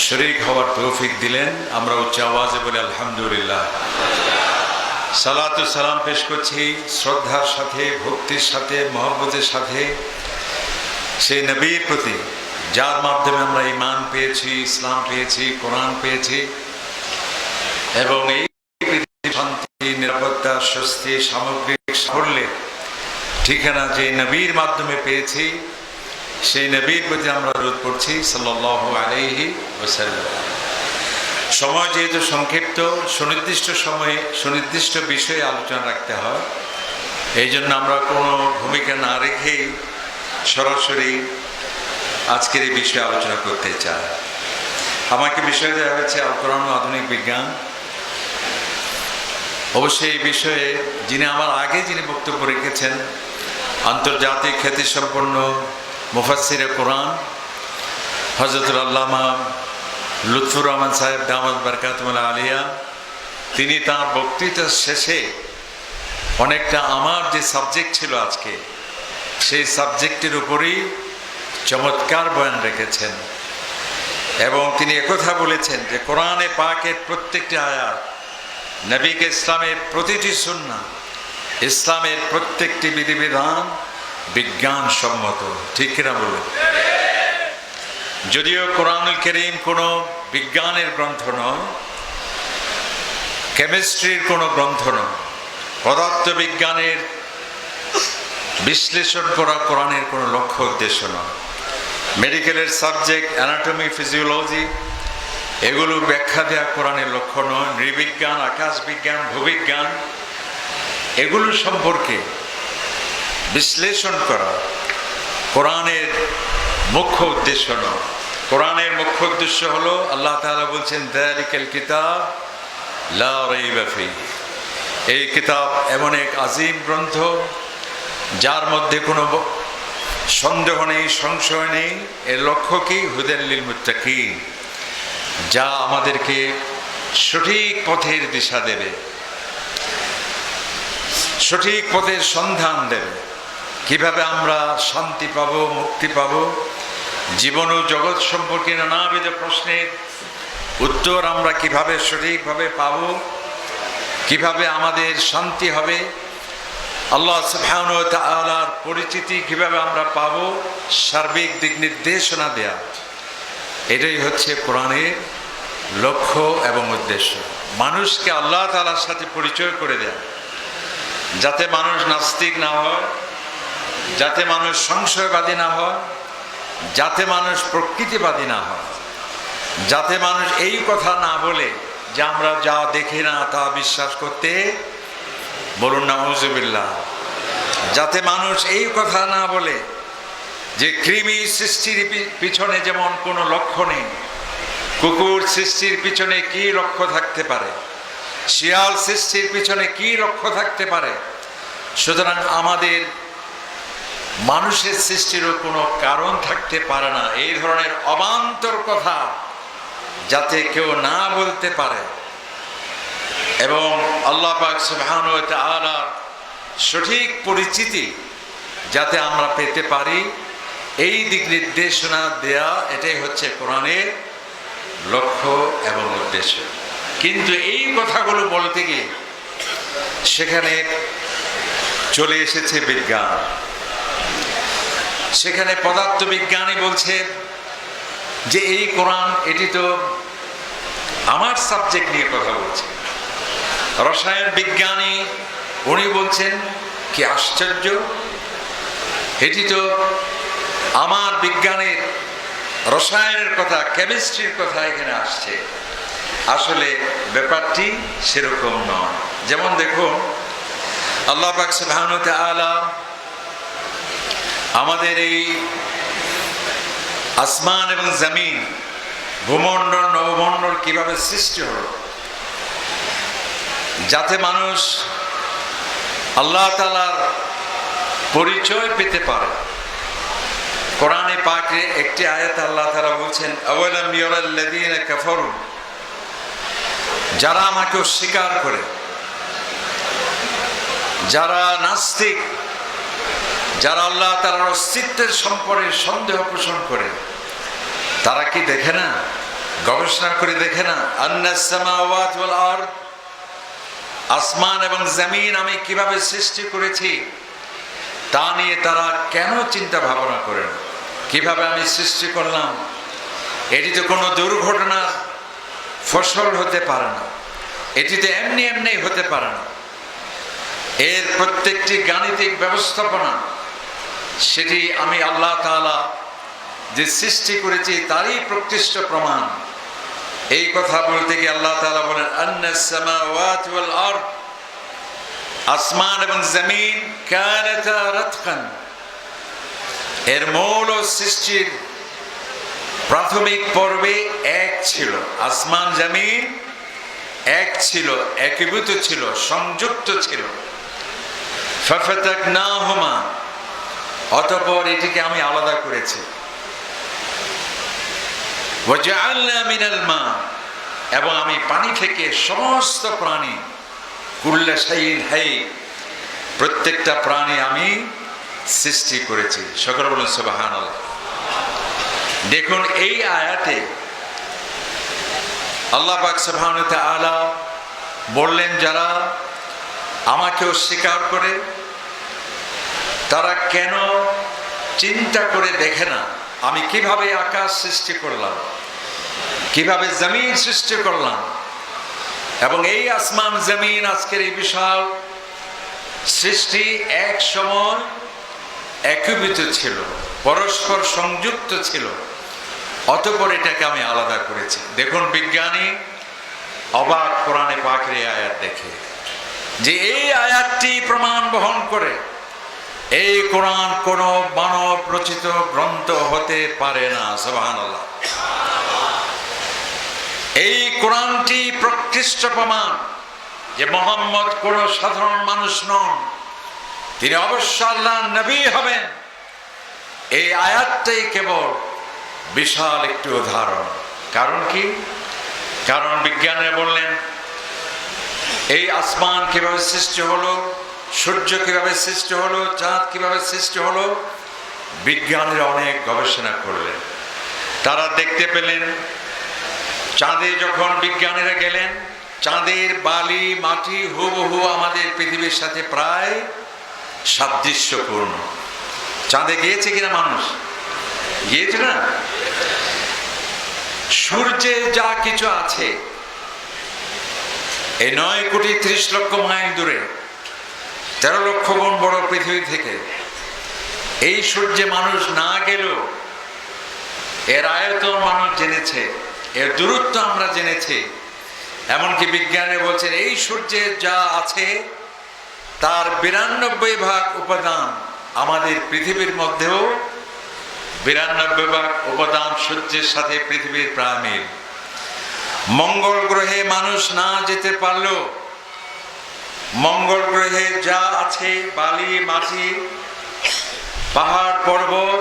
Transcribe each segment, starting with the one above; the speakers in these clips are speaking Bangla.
শরীক হওয়ার তৌফিক দিলেন। আমরা উচ্চ আওয়াজে বলি আলহামদুলিল্লাহ। সালাতু সালাম পেশ করছি শ্রদ্ধার সাথে, ভক্তির সাথে, মহব্বতের সাথে সেই নবীর প্রতি যার মাধ্যমে আমরা ঈমান পেয়েছি, ইসলাম পেয়েছি, কোরআন পেয়েছি এবং এই শান্তি, নিরাপত্তা, স্বস্তি, সামগ্রিক সাফল্যের ঠিকানা যে নবীর মাধ্যমে পেয়েছি, সেই নবীর প্রতি আমরা দরুদ পড়ছি সাল্লাল্লাহু আলাইহি ওয়াসাল্লাম। সময় যেহেতু সংক্ষিপ্ত, সুনির্দিষ্ট সময়ে সুনির্দিষ্ট বিষয়ে আলোচনা রাখতে হয়, এই জন্য আমরা কোনো ভূমিকা না রেখেই সরাসরি আজকের এই বিষয়ে আলোচনা করতে চাই। আমাকে বিষয় দেওয়া হয়েছে আল কোরআন ও আধুনিক বিজ্ঞান। অবশ্যই এই বিষয়ে যিনি আমার আগে বক্তব্য রেখেছেন, আন্তর্জাতিক খ্যাতিসম্পন্ন মুফাসসিরে কোরআন হযরতুল আল্লামা লুৎফুর রহমান সাহেব দামাত বারকাতুহুল আলিয়া, তিনি তাঁর বক্তৃতার শেষে অনেকটা আমার যে সাবজেক্ট ছিল আজকে, সেই সাবজেক্টের উপরেই চমৎকার বয়ান রেখেছেন এবং তিনি একথা বলেছেন যে কোরআনে পাকের প্রত্যেকটি আয়াত, নবীকে ইসলামের প্রতিটি সুন্নাহ, ইসলামের প্রত্যেকটি বিধিবিধান বিজ্ঞানসম্মত। ঠিক কিনা বলুন? যদিও কোরআনুল কারীম কোনো বিজ্ঞানের গ্রন্থ নয়, কেমিস্ট্রির কোনো গ্রন্থ নয়, পদার্থবিজ্ঞানের বিশ্লেষণ করা কোরআনের কোনো লক্ষ্য উদ্দেশ্য নয়, মেডিকেলের সাবজেক্ট অ্যানাটমি, ফিজিওলজি এগুলো ব্যাখ্যা দেওয়া কোরআনের লক্ষ্য নয়, নৃবিজ্ঞান, আকাশ বিজ্ঞান, ভূবিজ্ঞান এগুলো সম্পর্কে বিশ্লেষণ করা কোরআনের মুখ্য উদ্দেশ্য নয়। কোরআনের মুখ্য উদ্দেশ্য হলো, আল্লাহ তাআলা বলছেন যালিকাল কিতাব লা রাইবা ফীহি, এই কিতাব এমন এক আজিম গ্রন্থ যার মধ্যে কোনো সন্দেহ নেই, সংশয় নেই। এর লক্ষ্য কি? হুদাল লিল মুত্তাকিন, যা আমাদেরকে সঠিক পথের দিশা দেবে, সঠিক পথের সন্ধান দেবে। কিভাবে আমরা শান্তি পাব, মুক্তি পাব, জীবন ও জগৎ সম্পর্কে নানাবিধ প্রশ্নের উত্তর আমরা কিভাবে সঠিকভাবে পাব, কিভাবে আমাদের শান্তি হবে, আল্লাহ সুবহানাহু ওয়া তাআলার পরিচিতি কিভাবে আমরা পাব, সার্বিক দিক নির্দেশনা দেয়া, এটাই হচ্ছে কোরআনের লক্ষ্য এবং উদ্দেশ্য। মানুষকে আল্লাহ তাআলার সাথে পরিচয় করে দেয়া, যাতে মানুষ নাস্তিক না হয়, যাতে মানুষ সংশয়বাদী না হয়, যাতে মানুষ প্রকৃতিবাদী না হয়, যাতে মানুষ এই কথা না বলে যে আমরা যা দেখি না তা বিশ্বাস করতে, বলুন নাউযুবিল্লাহ, যাতে মানুষ এই কথা না বলে যে কৃমি সৃষ্টির পিছনে যেমন কোনো লক্ষ্য নেই, কুকুর সৃষ্টির পিছনে কি লক্ষ্য থাকতে পারে, শিয়াল সৃষ্টির পিছনে কি লক্ষ্য থাকতে পারে, সুতরাং আমাদের মানুষের সৃষ্টিরও কোনো কারণ থাকতে পারে না, এই ধরনের অবান্তর কথা যাতে কেউ না বলতে পারে এবং আল্লাহ পাক সুবহানাহু ওয়া তাআলার সঠিক পরিচিতি যাতে আমরা পেতে পারি, এই দিক নির্দেশনা দেয়া, এটাই হচ্ছে কোরআনের লক্ষ্য এবং উদ্দেশ্য। কিন্তু এই কথাগুলো বলতে গিয়ে সেখানে চলে এসেছে বিজ্ঞান। সেখানে পদার্থবিজ্ঞানী বলছে যে এই কোরআন, এটি তো আমার সাবজেক্ট নিয়ে কথা বলছে। রসায়ন বিজ্ঞানী উনি বলছেন কি আশ্চর্য, এটি তো আমার বিজ্ঞানের রসায়নের কথা, কেমিস্ট্রির কথা এখানে আসছে। আসলে ব্যাপারটি সেরকম নয়। যেমন দেখুন, আল্লাহ পাক সুবহানাহু ওয়া তাআলা আমাদের এই আসমান এবং জমিন, ভূমণ্ডল, নবমণ্ডল কিভাবে সৃষ্টি হলো, যাতে মানুষ আল্লাহ তাআলার পরিচয় পেতে পারে। কোরআনে পাকে একটি আয়াত আল্লাহ তাআলা বলছেন, আওয়ালাম ইয়ারাল্লাযীনা কাফারু, যারা আমাকে অস্বীকার করে, যারা নাস্তিক, যারা আল্লাহ তাআলার অস্তিত্বের সম্পর্কে সন্দেহ পোষণ করে, তারা কি দেখে না গবেষণা করে দেখে না, আন্নাস সামাওয়াত ওয়াল আরদ, আসমান এবং জমিন আমি কিভাবে সৃষ্টি করেছি তা নিয়ে তারা কেন চিন্তা ভাবনা করে না? কিভাবে আমি সৃষ্টি করলাম, এটি তো কোনো দুর্ঘটনার ফসল হতে পারে না, এটি তো এমনি এমনি হতে পারে না। এর প্রত্যেকটি গাণিতিক ব্যবস্থাপনা, সেটি আমি আল্লাহ তাআলা যে সৃষ্টি করেছি তারই প্রকৃষ্ট প্রমাণ। এই কথা বলতে গিয়ে আল্লাহ তাআলা বলেন, আন্নাস সামাওয়াতি ওয়াল আরদ, আসমান এবং জমিন কানাতা রাতকান, এর মূল সৃষ্টির প্রাথমিক পর্বে এক ছিল। আসমান জমিন এক ছিল, একীভূত ছিল, সংযুক্ত ছিল। ফাফাতাকনাহুমা, অতঃপর এটিকে আমি আলাদা করেছি। ওয়াজআলনা মিনাল মা, এবং আমি পানি থেকে সমস্ত প্রাণী, কুল্লা শাইইন হাই, প্রত্যেকটা প্রাণী আমি সৃষ্টি করেছি। সকলে বলুন সুবহানাল্লাহ। দেখুন এই আয়াতে আল্লাহ পাক সুবহানাহু ওয়া তাআলা বললেন, যারা আমাকে অস্বীকার করে তারা কেন চিন্তা করে দেখে না আমি কিভাবে আকাশ সৃষ্টি করলাম, কিভাবে জমিন সৃষ্টি করলাম, এবং এই আসমান জমিন আজকের এই বিশাল সৃষ্টি এক সময় একীভূত ছিল, পরস্পর সংযুক্ত ছিল, অতঃপর এটাকে আমি আলাদা করেছি। দেখুন বিজ্ঞানী অবাক কোরআনে পাকের এই আয়াত দেখে, যে এই আয়াতটি প্রমাণ বহন করে এই কোরআন কোন মানব রচিত গ্রন্থ হতে পারে না। সুবহানাল্লাহ। এই কোরআনটি প্রকৃষ্ট প্রমাণ যে মুহাম্মদ কোন সাধারণ মানুষ নন, তিনি অবশ্য আল্লাহর নবী হবেন। এই আয়াতটাই কেবল বিশাল একটি উদাহরণ। কারণ কি? কারণ বিজ্ঞানীরা বললেন এই আসমান কিভাবে সৃষ্টি হলো, সূর্য কিভাবে সৃষ্টি হলো, চাঁদ কিভাবে সৃষ্টি হলো, বিজ্ঞানীরা অনেক গবেষণা করলেন। তারা দেখতে পেলেন চাঁদে যখন বিজ্ঞানীরা গেলেন, চাঁদের বালি মাটি হুবহু আমাদের পৃথিবীর সাথে প্রায় সাদৃশ্যপূর্ণ। চাঁদে গিয়েছে কিনা মানুষ? গিয়েছে না? সূর্যে যা কিছু আছে এই 9,30,00,000 মাইল দূরে, 13 লক্ষ গুণ বড় পৃথিবী থেকে এই সূর্যে মানুষ না গেলেও এর আয়তন মানুষ জেনেছে, এর দূরত্ব আমরা জেনেছি। এমনকি বিজ্ঞানীরা বলছেন এই সূর্যে যা আছে তার 92% উপাদান আমাদের পৃথিবীর মধ্যেও 92% উপাদান সূর্যের সাথে পৃথিবীর প্রায় মিল। মঙ্গল গ্রহে মানুষ না যেতে পারলেও মঙ্গল গ্রহে যা আছে বালি মাটি পাহাড় পর্বত,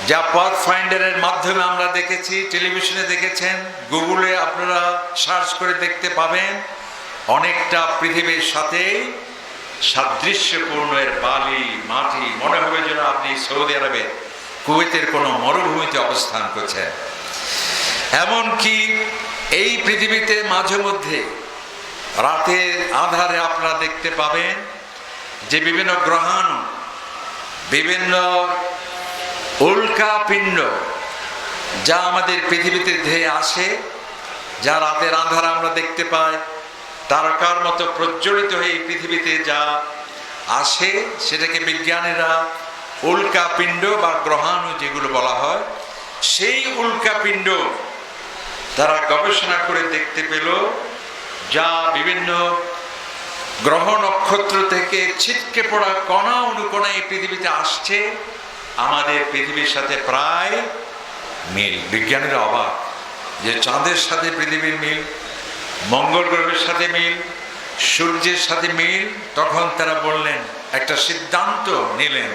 যা পাথ ফাইন্ডারের মাধ্যমে আমরা দেখেছি, টেলিভিশনে দেখেছেন, গুগলে আপনারা সার্চ করে দেখতে পাবেন, অনেকটা পৃথিবীর সাথে সাদৃশ্যপূর্ণ। এর বালি মাটি মনে হবে যেন আপনি সৌদি আরবে কুয়েতের কোনো মরুভূমিতে অবস্থান করছেন। এমনকি এই পৃথিবীতে মাঝে মধ্যে রাতের আধারে আপনারা দেখতে পাবেন যে বিভিন্ন গ্রহাণু, বিভিন্ন উল্কাপিণ্ড যা আমাদের পৃথিবীতে ধেয়ে আসে, যা রাতের আধারে আমরা দেখতে পাই, তারকার মতো প্রজ্বলিত হয়ে পৃথিবীতে যা আসে সেটাকে বিজ্ঞানীরা উল্কাপিণ্ড বা গ্রহাণু যেগুলো বলা হয়, সেই উল্কাপিণ্ড তারা গবেষণা করে দেখতে পেল যা বিভিন্ন গ্রহ নক্ষত্র থেকে ছিটকে পড়া কণা অনুকণা এই পৃথিবীতে আসছে, আমাদের পৃথিবীর সাথে প্রায় মিল। বিজ্ঞানীরা অবাক যে চাঁদের সাথে পৃথিবীর মিল, মঙ্গল গ্রহের সাথে মিল, সূর্যের সাথে মিল। তখন তারা বললেন, একটা সিদ্ধান্ত নিলেন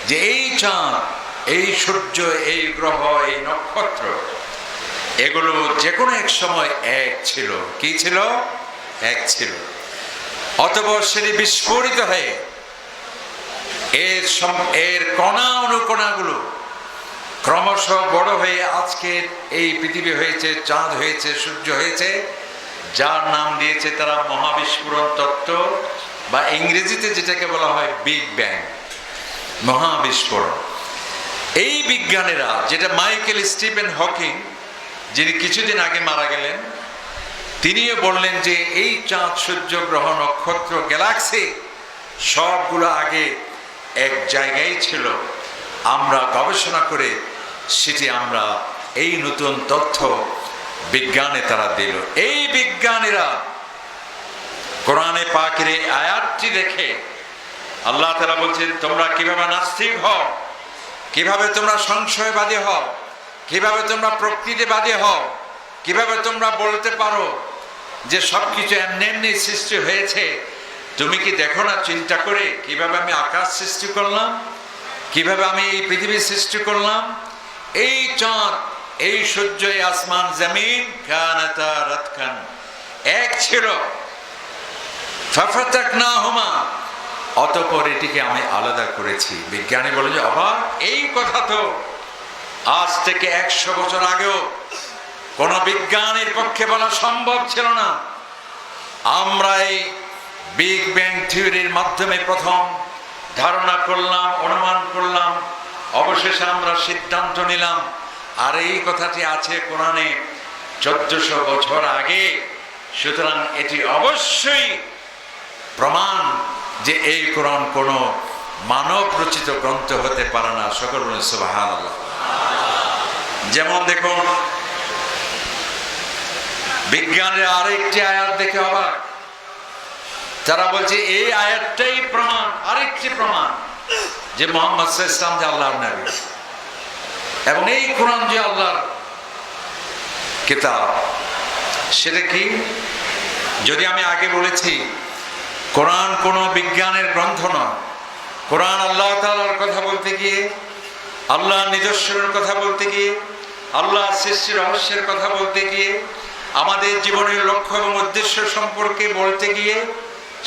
যে এই চাঁদ, এই সূর্য, এই গ্রহ, এই নক্ষত্র এগুলো যে কোনো এক সময় এক ছিল। কি ছিল? এক ছিল। অতঃপর সেটি বিস্ফোরিত হয়ে এর কণা অনুকণাগুলো ক্রমশ বড় হয়ে আজকের এই পৃথিবী হয়েছে, চাঁদ হয়েছে, সূর্য হয়েছে, যার নাম দিয়েছে তারা মহাবিস্ফোরণ তত্ত্ব, বা ইংরেজিতে যেটাকে বলা হয় বিগ ব্যাং, মহাবিস্ফোরণ। এই বিজ্ঞানীরা, যেটা মাইকেল স্টিফেন হকিং, যিনি কিছুদিন আগে মারা গেলেন, তিনিও বললেন যে এই চাঁদ, সূর্য, গ্রহ, নক্ষত্র, গ্যালাক্সি সবগুলো আগে এক জায়গায় ছিল। আমরা গবেষণা করে সেটি আমরা এই নতুন তথ্য বিজ্ঞানে তারা দিল। এই বিজ্ঞানীরা কোরআনে পাকের এই আয়াতটি দেখে আল্লাহ তাআলা বলছেন, তোমরা কিভাবে নাস্তিক হও, কিভাবে তোমরা সংশয়বাদী হও, কিভাবে তোমরা প্রকৃতিবাদী হও, কিভাবে তোমরা বলতে পারো যে সবকিছু এমনি এমনি সৃষ্টি হয়েছে। তুমি কি দেখো না চিন্তা করে কিভাবে আমি আকাশ সৃষ্টি করলাম, কিভাবে আমি এই পৃথিবী সৃষ্টি করলাম, এই চাঁদ, এই সূর্য, এই আসমান, জমিন কানাতা রাতকান, এক ছিল, ফাফাতাকনাহুমা, অতঃপর এটিকে আমি আলাদা করেছি। বিজ্ঞানী বলে যে অবাক, এই কথা তো আজ থেকে 100 বছর আগেও কোন বিজ্ঞানীর পক্ষে বলা সম্ভব ছিল না। আমরা এই বিগ ব্যাং থিওরির মাধ্যমে প্রথম ধারণা করলাম, অনুমান করলাম, অবশেষে আমরা সিদ্ধান্ত নিলাম। আর এই কথাটি আছে কোরআনে 1400 বছর আগে। সুতরাং এটি অবশ্যই প্রমাণ যে এই কোরআন কোনো মানব রচিত গ্রন্থ হতে পারে না। সকল বলুন সুবহানাল্লাহ। যেমন দেখুন, বিজ্ঞানের আরেকটি আয়াত দেখে অবাক, তারা বলছে এই আয়াতটাই প্রমাণ, আরেকটি প্রমাণ যে মুহাম্মদ সাল্লাল্লাহু আলাইহি ওয়াসাল্লাম যে আল্লাহর নবী, এবং এই কোরআন যে আল্লাহর কিতাব। সেটা কি? যদি আমি আগে বলেছি কোরআন কোনো বিজ্ঞানের গ্রন্থ নয়, কোরআন আল্লাহ তাআলার কথা বলতে গিয়ে, আল্লাহর নিদর্শনের কথা বলতে গিয়ে, আল্লাহ সৃষ্টির রহস্যের কথা বলতে গিয়ে, আমাদের জীবনের লক্ষ্য এবং উদ্দেশ্য সম্পর্কে বলতে গিয়ে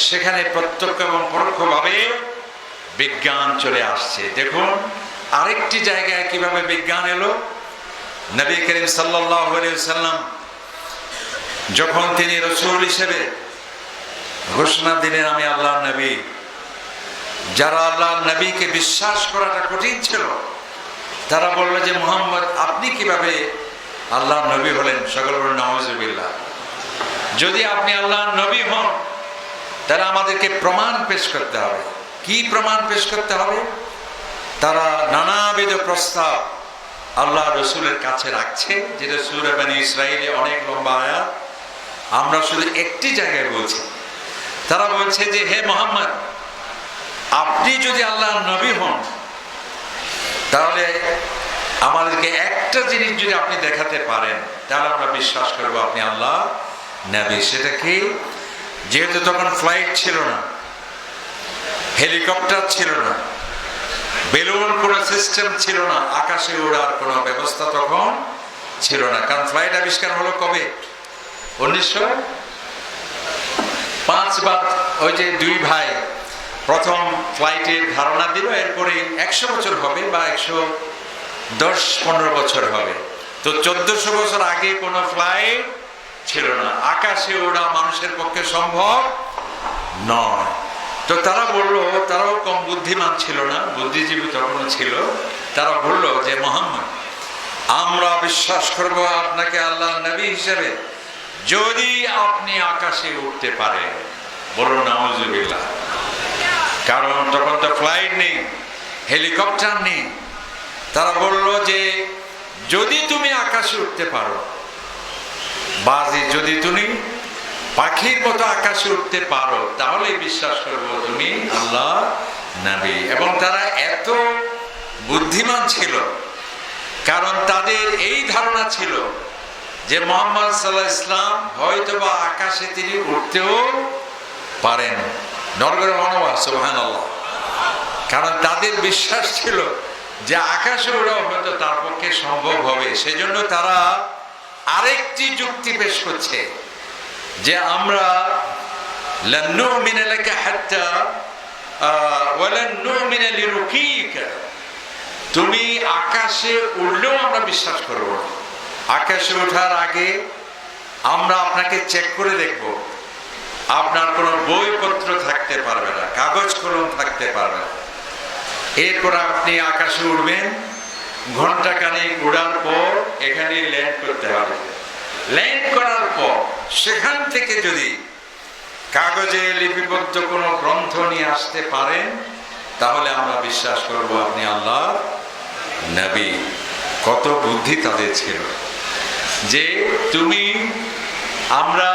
সেখানে প্রত্যক্ষ এবং পরোক্ষভাবে বিজ্ঞান চলে আসছে। দেখুন আরেকটি জায়গায় কিভাবে বিজ্ঞান এলো। নবী করিম সাল্লাল্লাহু আলাইহি ওয়াসাল্লাম যখন তিনি রাসূল হিসেবে ঘোষণা দিলেন আমি আল্লাহর নবী, যারা আল্লাহর নবীকে বিশ্বাস করাটা কঠিন ছিল, তারা বলল যে মুহাম্মদ আপনি কিভাবে আল্লাহর নবী হলেন? সকল বলেন নাউজুবিল্লাহ। যদি আপনি আল্লাহর নবী হন তাহলে আমাদেরকে প্রমাণ পেশ করতে হবে। কি প্রমাণ পেশ করতে হবে? তারা নানাবিধ প্রস্তাব আল্লাহ রসুলের কাছে রাখছে, যেটা সূরা বনী ইসরাঈলে অনেক লম্বা আয়াত। আমরা শুধু একটি জায়গায় বলছি। তারা বলছে যে হে মুহাম্মদ, আপনি যদি আল্লাহর নবী হন তাহলে আমাদেরকে একটা জিনিস যদি আপনি দেখাতে পারেন তাহলে আমরা বিশ্বাস করবো আপনি আল্লাহ নবী। সেটা কি? যেহেতু তখন ফ্লাইট ছিল না, হেলিকপ্টার ছিল না, বেলুন কোনো সিস্টেম ছিল না, আকাশে ওড়ার কোনো ব্যবস্থা তখন ছিল না। কারণ ফ্লাইট আবিষ্কার হলো কবে? 1905 বা ওই যে দুই ভাই প্রথম ফ্লাইটের ধারণা দিল, এরপরে 100 বছর হবে বা 110-15 বছর হবে। তো 1400 বছর আগে কোনো ফ্লাইট ছিল না, আকাশে ওড়া মানুষের পক্ষে সম্ভব নয়। তো তারা বলল, তারাও কম বুদ্ধিমান ছিল না, বুদ্ধিজীবী তখনও ছিল। তারা বলল যে মুহাম্মদ, আমরা বিশ্বাস করব আপনাকে আল্লাহর নবী হিসেবে যদি আপনি আকাশে উঠতে পারেন। বলুন নাউজুবিল্লাহ। কারণ তখন তো ফ্লাইট নেই, হেলিকপ্টার নেই। তারা বলল যে যদি তুমি আকাশে উঠতে পারো, বাজি যদি তুমি পাখির মতো আকাশে উঠতে পারো, তাহলে বিশ্বাস করবো তুমি আল্লাহ নবী। এবং তারা এত বুদ্ধিমান ছিল, কারণ তাদের এই ধারণা ছিল যে মুহাম্মদ সাল্লাল্লাহু আলাইহি ওয়াসাল্লাম হয়তোবা আকাশে তিনি উঠতেও পারেন। নরগরে মানবা সুবহানাল্লাহ। কারণ তাদের বিশ্বাস ছিল যে আকাশে ওড়াও হয়তো তার পক্ষে সম্ভব হবে। সেজন্য তারা আরেকটি যুক্তি পেশ করছে যে আমরা লান নুমিনা লাকা হাত্তা ওয়া লান নুমিনা লিরুকিকা, তুমি আকাশে উঠলেও আমরা বিশ্বাস করব না। আকাশে ওঠার আগে আমরা আপনাকে চেক করে দেখব, আপনার কোনো বইপত্র থাকতে পারবে না, কাগজ কলম থাকতে পারবে না। এরপর আপনি আকাশে উঠবেন, ঘন্টা খানেক উড়ার পর এখানে ল্যান্ড করতে হবে। ল্যান্ড করার পর সেখান থেকে যদি কাগজে লিপিবদ্ধ কোনো গ্রন্থ নিয়ে আসতে পারেন, তাহলে আমরা বিশ্বাস করব আপনি আল্লাহর নবী। কত বুদ্ধি তাদের ছিল যে আমরা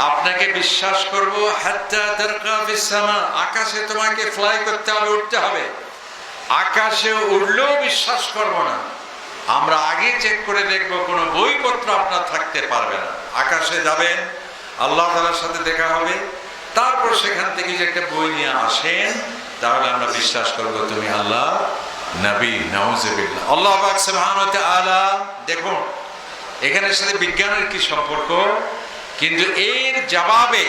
আপনাকে বিশ্বাস করব হাত্তা তারকা ফিস সামা, আকাশে তোমাকে ফ্লাই করতে হবে, উঠতে হবে। আকাশে উঠলেও বিশ্বাস করব না, আমরা আগে চেক করে দেখব কোনো বইপত্র আপনার থাকতে পারবে না। আকাশে যাবেন, আল্লাহ তাআলার সাথে দেখা হবে, তারপর সেখান থেকে যে একটা বই নিয়ে আসেন, তাহলে আমরা বিশ্বাস করব তুমি আল্লাহ নবী। নাউজুবিল্লাহ। আল্লাহ পাক সুবহানাহু ওয়া তাআলা, দেখুন এখানের সাথে বিজ্ঞানের কি সম্পর্ক, কিন্তু এর জবাবে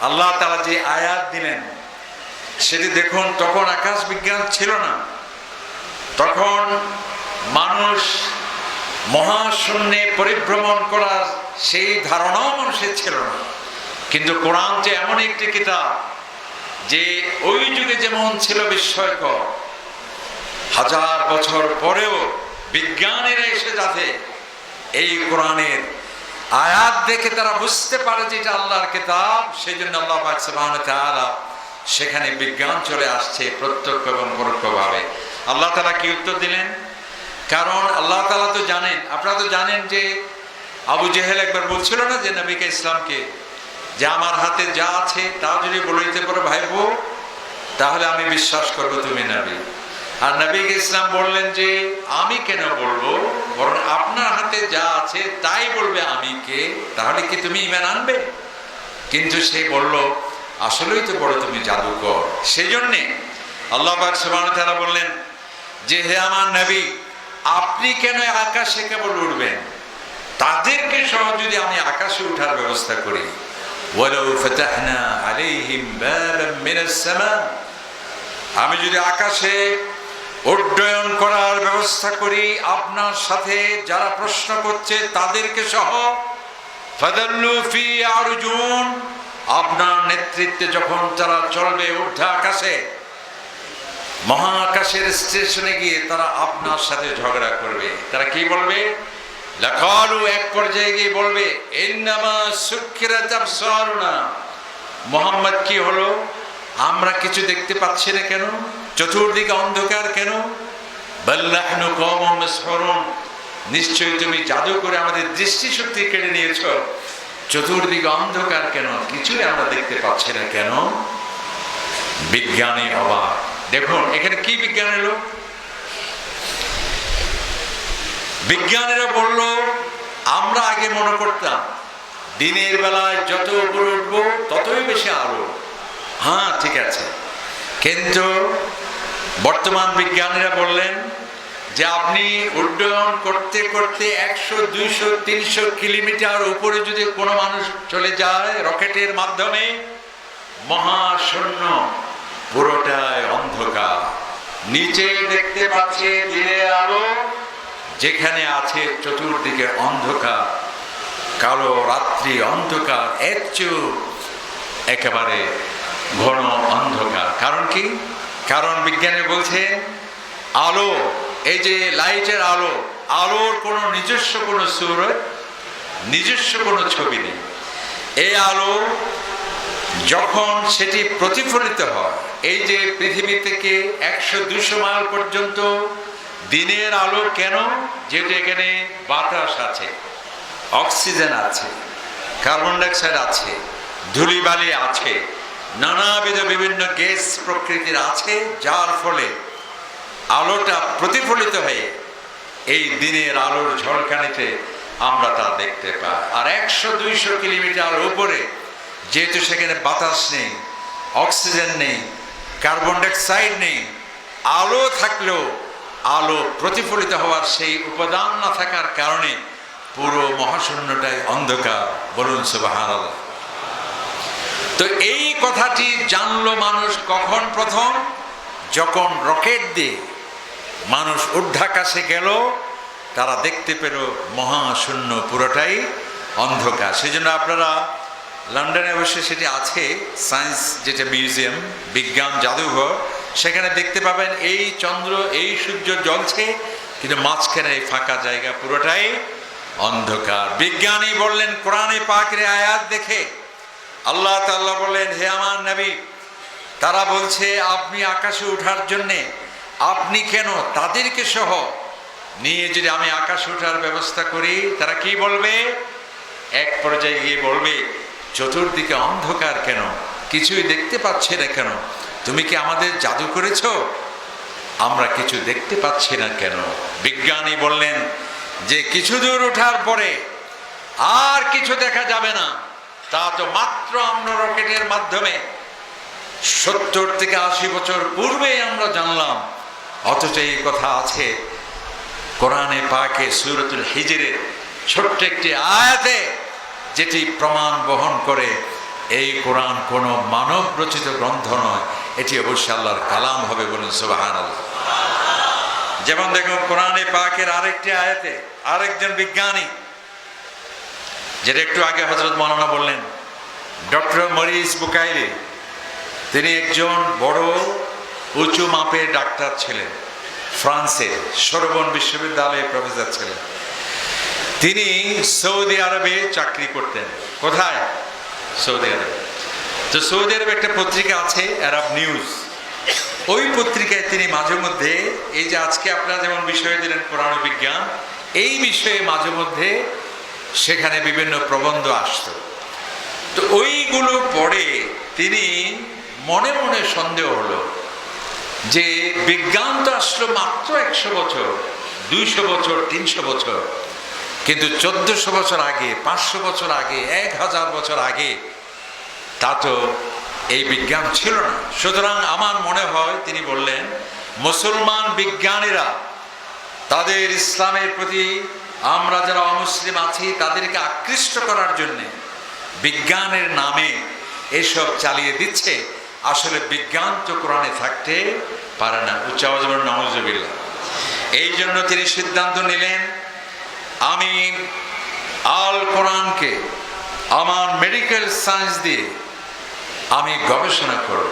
আল্লাহ তাআলা যে আয়াত দিলেন সেটি দেখুন। তখন আকাশ বিজ্ঞান ছিল না, তখন মানুষ মহাশূন্যে পরিভ্রমণ করার সেই ধারণাও মানুষের ছিল না। কিন্তু কোরআন যে এমন একটি কিতাব যে ওই যুগে যেমন ছিল বিস্ময়কর, 1000 বছর পরেও বিজ্ঞানীরা এসে যাতে এই কোরআনের আয়াত দেখে তারা বুঝতে পারে যে এটা আল্লাহর কিতাব, সেই জন্য আল্লাহ পাক সুবহানাহু ওয়া তাআলা সেখানে বিজ্ঞান চলে আসছে প্রত্যক্ষ এবং পরোক্ষভাবে। আল্লাহ তাআলা কি উত্তর দিলেন? কারণ আল্লাহ তাআলা তো জানেন, আপনারা তো জানেন যে আবু জেহেল একবার বলছিল না যে নবীকে ইসলামকে, যে আমার হাতে যা আছে তা যদি বলতে পারো ভাইবো, তাহলে আমি বিশ্বাস করব তুমি নবী। আর নবীকে ইসলাম বললেন যে আমি কেন বলবো, বরং আপনার হাতে যা আছে তাই বলবে আমি কে, তাহলে কি তুমি ঈমান আনবে? কিন্তু সে বলল আসলেই তো বড় তুমি জাদুকর। সেই জন্যে আল্লাহ পাক সুবহানাহু ওয়া তাআলা বললেন যে হে আমার নবী, আপনি কেন আকাশে কেবল উঠবেন, তাদেরকে সহ যদি আমি আকাশে উঠার ব্যবস্থা করি, ওয়ালাউ ফাতাহনা আলাইহিম বাবাম মিনাস সামা, আমি যদি আকাশে উড্ডয়ন করার ব্যবস্থা করি আপনার সাথে যারা প্রশ্ন করছে তাদেরকে সহ, ফাদাল্লু ফি আরজুন, আপনার নেতৃত্বে যখন তারা চলবে ঊর্ধ্ব আকাশে, মহাকাশের স্টেশনে গিয়ে তারা আপনার সাথে ঝগড়া করবে। তারা কি বলবে? লাকালু, এক পর্যায়ে গিয়ে বলবে ইন্নামা সুক্কিরাত আবসারুনা, মুহাম্মদ কি হলো, আমরা কিছু দেখতে পাচ্ছি না কেন, চতুর্দিকে অন্ধকার কেন? বাল নাহনু কওমুম মাসহুরুন, নিশ্চয়ই তুমি জাদু করে আমাদের দৃষ্টিশক্তি কেড়ে নিয়েছো, চতুর্দিকে অন্ধকার কেন, কিছুই আমরা দেখতে পাচ্ছি না কেন? বিজ্ঞানী অবাক। দেখুন এখানে কি বিজ্ঞান এলো? বিজ্ঞানীরা বলল আমরা আগে মনে করতাম দিনের বেলায় যত উপরে উঠবো ততই বেশি আলো। হ্যাঁ ঠিক আছে, কিন্তু বর্তমান বিজ্ঞানীরা বললেন যে আপনি উড্ডয়ন করতে করতে 100, 200, 300 কিলোমিটার উপরে যদি কোনো মানুষ চলে যায় রকেটের মাধ্যমে, মহাশূন্য পুরোটাই অন্ধকার, নিচে দেখতে পাচ্ছে দিনের আলো, যেখানে আছে চতুর্দিকে অন্ধকার, কালো রাত্রি অন্ধকার, একেবারে ঘন অন্ধকার। কারণ কি? কারণ বিজ্ঞানী বলছে আলো, এই যে লাইটের আলো, আলোর কোনো নিজস্ব কোনো সূরত, নিজস্ব কোনো ছবি নেই। এই আলো যখন সেটি প্রতিফলিত হয়, এই যে পৃথিবী থেকে 100-200 মাইল পর্যন্ত দিনের আলো কেন? যেটা এখানে বাতাস আছে, অক্সিজেন আছে, কার্বন ডাইঅক্সাইড আছে, ধূলিবালি আছে, নানাবিধ বিভিন্ন গ্যাস প্রকৃতির আছে, যার ফলে আলোটা প্রতিফলিত হয়ে এই দিনের আলোর ঝলকানিতে আমরা তা দেখতে পাই। আর 100-200 কিলোমিটার উপরে যেহেতু সেখানে বাতাস নেই, অক্সিজেন নেই, কার্বন ডাইঅক্সাইড নেই, আলো থাকলেও আলো প্রতিফলিত হওয়ার সেই উপাদান না থাকার কারণে পুরো মহাশূন্যটাই অন্ধকার। বলুন সুবহানাল্লাহ। তো এই কথাটি জানলো মানুষ কখন? প্রথম যখন রকেট দিয়ে মানুষ ঊর্ধ্বাকাশে গেল, তারা দেখতে পেল মহাশূন্য, পুরোটাই অন্ধকার। সেই জন্য আপনারা লন্ডনে অবশ্যই সেটি আছে, সায়েন্স যেটা মিউজিয়াম, বিজ্ঞান জাদুঘর, সেখানে দেখতে পাবেন এই চন্দ্র, এই সূর্য জ্বলছে, কিন্তু মাঝখানে এই ফাঁকা জায়গা পুরোটাই অন্ধকার। বিজ্ঞানী বললেন, কোরআনে পাকের আয়াত দেখে আল্লাহ তাআলা বললেন, হে আমার নবী, তারা বলছে আপনি আকাশে ওঠার জন্যে, আপনি কেন তাদেরকে সহ নিয়ে যদি আমি আকাশে ওঠার ব্যবস্থা করি, তারা কি বলবে? এক পর্যায়ে গিয়ে বলবে, চতুর্দিকে অন্ধকার কেন, কিছুই দেখতে পাচ্ছি না কেন? তুমি কি আমাদের জাদু করেছ? আমরা কিছু দেখতে পাচ্ছি না কেন? বিজ্ঞানী বললেন যে কিছু দূর ওঠার পরে আর কিছু দেখা যাবে না, তা তো মাত্র আমরা রকেটের মাধ্যমে 70 থেকে 80 বছর পূর্বেই আমরা জানলাম। অথচ এই কথা আছে কোরআনে পাকে সূরাতুল হিজরের ছোট্ট একটি আয়াতে, যেটি প্রমাণ বহন করে এই কোরআন কোনো মানব রচিত গ্রন্থ নয়, এটি অবশ্যই আল্লাহর কালাম হবে। বলুন সুবহানাল্লাহ। যেমন দেখুন কোরআনে পাকের আরেকটি আয়াতে আরেকজন বিজ্ঞানী, যেটা একটু আগে হযরত মাওলানা বললেন, ডক্টর মরিস বুকাইলি, তিনি একজন বড় উঁচু মাপের ডাক্তার ছিলেন, ফ্রান্সের সরবন বিশ্ববিদ্যালয়ে প্রফেসর ছিলেন। তিনি সৌদি আরবে চাকরি করতেন। কোথায়? সৌদি আরবে। তো সৌদি আরবে একটা পত্রিকা আছে, আরব নিউজ। ওই পত্রিকায় তিনি মাঝে মধ্যে, এই যে আজকে আপনারা যেমন বিষয় দিলেন কোরআন বিজ্ঞান, এই বিষয়ে মাঝে মধ্যে সেখানে বিভিন্ন প্রবন্ধ আসতো। তো ওইগুলো পড়ে তিনি মনে মনে সন্দেহ হলো যে বিজ্ঞান তো আসলো মাত্র 100 বছর, 200 বছর, 300 বছর, কিন্তু 1400 বছর আগে, 500 বছর আগে, 1000 বছর আগে তা তো এই বিজ্ঞান ছিল না। সুতরাং আমার মনে হয়, তিনি বললেন, মুসলমান বিজ্ঞানীরা তাদের ইসলামের প্রতি, আমরা যারা অমুসলিম আছি তাদেরকে আকৃষ্ট করার জন্য বিজ্ঞানের নামে এসব চালিয়ে দিচ্ছে। আসলে বিজ্ঞান তো কোরআনে থাকতে পারে না। উচ্চ আওয়াজে বলুন নাউজুবিল্লাহ। এই জন্য তিনি সিদ্ধান্ত নিলেন, আমি আল কোরআনকে আমার মেডিকেল সায়েন্স দিয়ে আমি গবেষণা করব,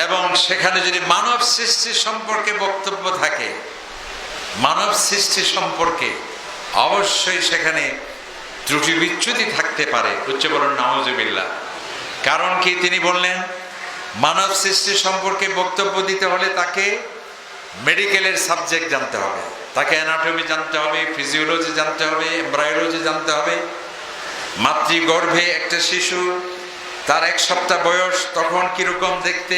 এবং সেখানে যদি মানব সৃষ্টি সম্পর্কে বক্তব্য থাকে, মানব সৃষ্টি সম্পর্কে অবশ্যই সেখানে ত্রুটি বিচ্যুতি থাকতে পারে। উচ্চ বলুন নাউজুবিল্লাহ। কারণ কি? তিনি বললেন, মানব সৃষ্টি সম্পর্কে বক্তব্য দিতে হলে তাকে মেডিকেলের সাবজেক্ট জানতে হবে, তাকে অ্যানাটমি জানতে হবে, ফিজিওলজি জানতে হবে, এমব্রায়োলজি জানতে হবে। মাতৃগর্ভে একটা শিশু, তার 1 সপ্তাহ বয়স, তখন কিরকম দেখতে,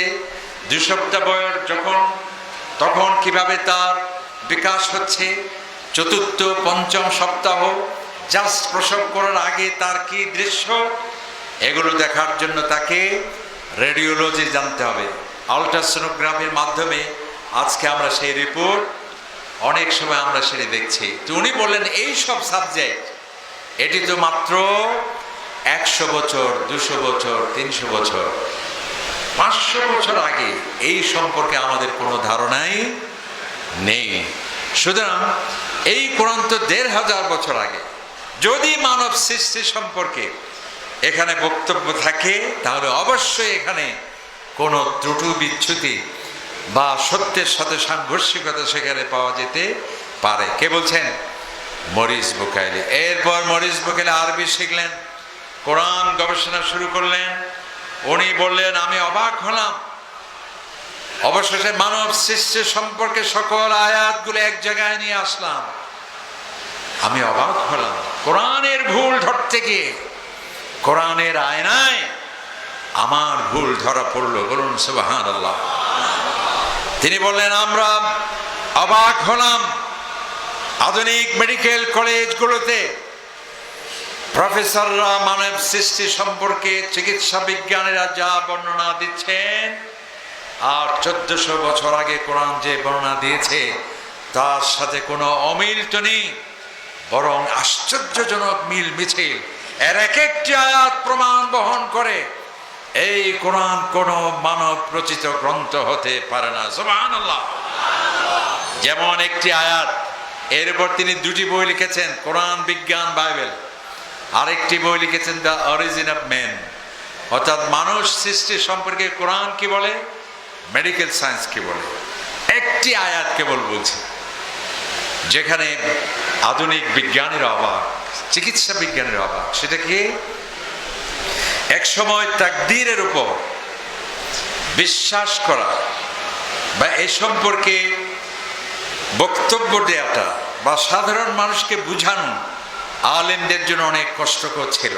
2 সপ্তাহ বয়স যখন, তখন কিভাবে তার বিকাশ হচ্ছে, 4র্থ 5ম সপ্তাহ, জাস্ট প্রসব করার আগে তার কি দৃশ্য, এগুলো দেখার জন্য তাকে রেডিওলজি জানতে হবে। আল্ট্রাসোনোগ্রাফির মাধ্যমে আজকে আমরা সেই রিপোর্ট অনেক সময় আমরা সেটা দেখছি। তো উনি বললেন, এই সব সাবজেক্ট এটি তো মাত্র 100 বছর, 200 বছর, 300 বছর, 500 বছর আগে এই সম্পর্কে আমাদের কোনো ধারণাই নেই। সুতরাং এই কোরআন তো 1500 বছর আগে। যদি মানব সৃষ্টি সম্পর্কে এখানে বক্তব্য থাকে, তাহলে অবশ্যই এখানে কোনো ত্রুটি বিচ্যুতি বা সত্যের সাথে সাংঘর্ষিকতা সেখানে পাওয়া যেতে পারে। কে বলছেন? Morris Bucaille. এরপর মরিস বুকাইলি আরবি শিখলেন, কোরআন গবেষণা শুরু করলেন। উনি বললেন, আমি অবাক হলাম, অবশেষে মানব সৃষ্টি সম্পর্কে সকল আয়াতগুলো এক জায়গায় নিয়ে আসলাম। আমি অবাক হলাম, কোরআনের ভুল ধরতে গিয়ে কোরআনের আয়নায় আমার ভুল ধরা পড়লো। বলুন সুবহানাল্লাহ। তিনি বললেন, আমরা অবাক হলাম, আধুনিক মেডিকেল কলেজগুলোতে প্রফেসররা মানব সৃষ্টি সম্পর্কে, চিকিৎসা বিজ্ঞানীরা যা বর্ণনা দিচ্ছেন, আর 1400 বছর আগে কোরআন যে বর্ণনা দিয়েছে তার সাথে কোনো অমিল তো নেই, বরং আশ্চর্যজনক মিল মিছিল। এর এক একটি আয়াত প্রমাণ বহন করে এই কোরআন কোনো মানব রচিত গ্রন্থ হতে পারে না। সুবহানাল্লাহ। যেমন একটি আয়াত, এর উপর তিনি দুটি বই লিখেছেন, কোরআন, বিজ্ঞান, বাইবেল। আরেকটি বই লিখেছেন দ্য অরিজিন অফ ম্যান, অর্থাৎ মানুষ সৃষ্টি সম্পর্কে কোরআন কি বলে, মেডিকেল সায়েন্স কি বলে। একটি আয়াত কেবল বলছে, যেখানে আধুনিক বিজ্ঞানের অভাব, চিকিৎসা বিজ্ঞানের অভাব। সেটা কি? এক সময় তাকদীরের উপর বিশ্বাস করা বা এ সম্পর্কে বক্তব্য দেওয়াটা বা সাধারণ মানুষকে বুঝানো আলেমদের জন্য অনেক কষ্টকর ছিল।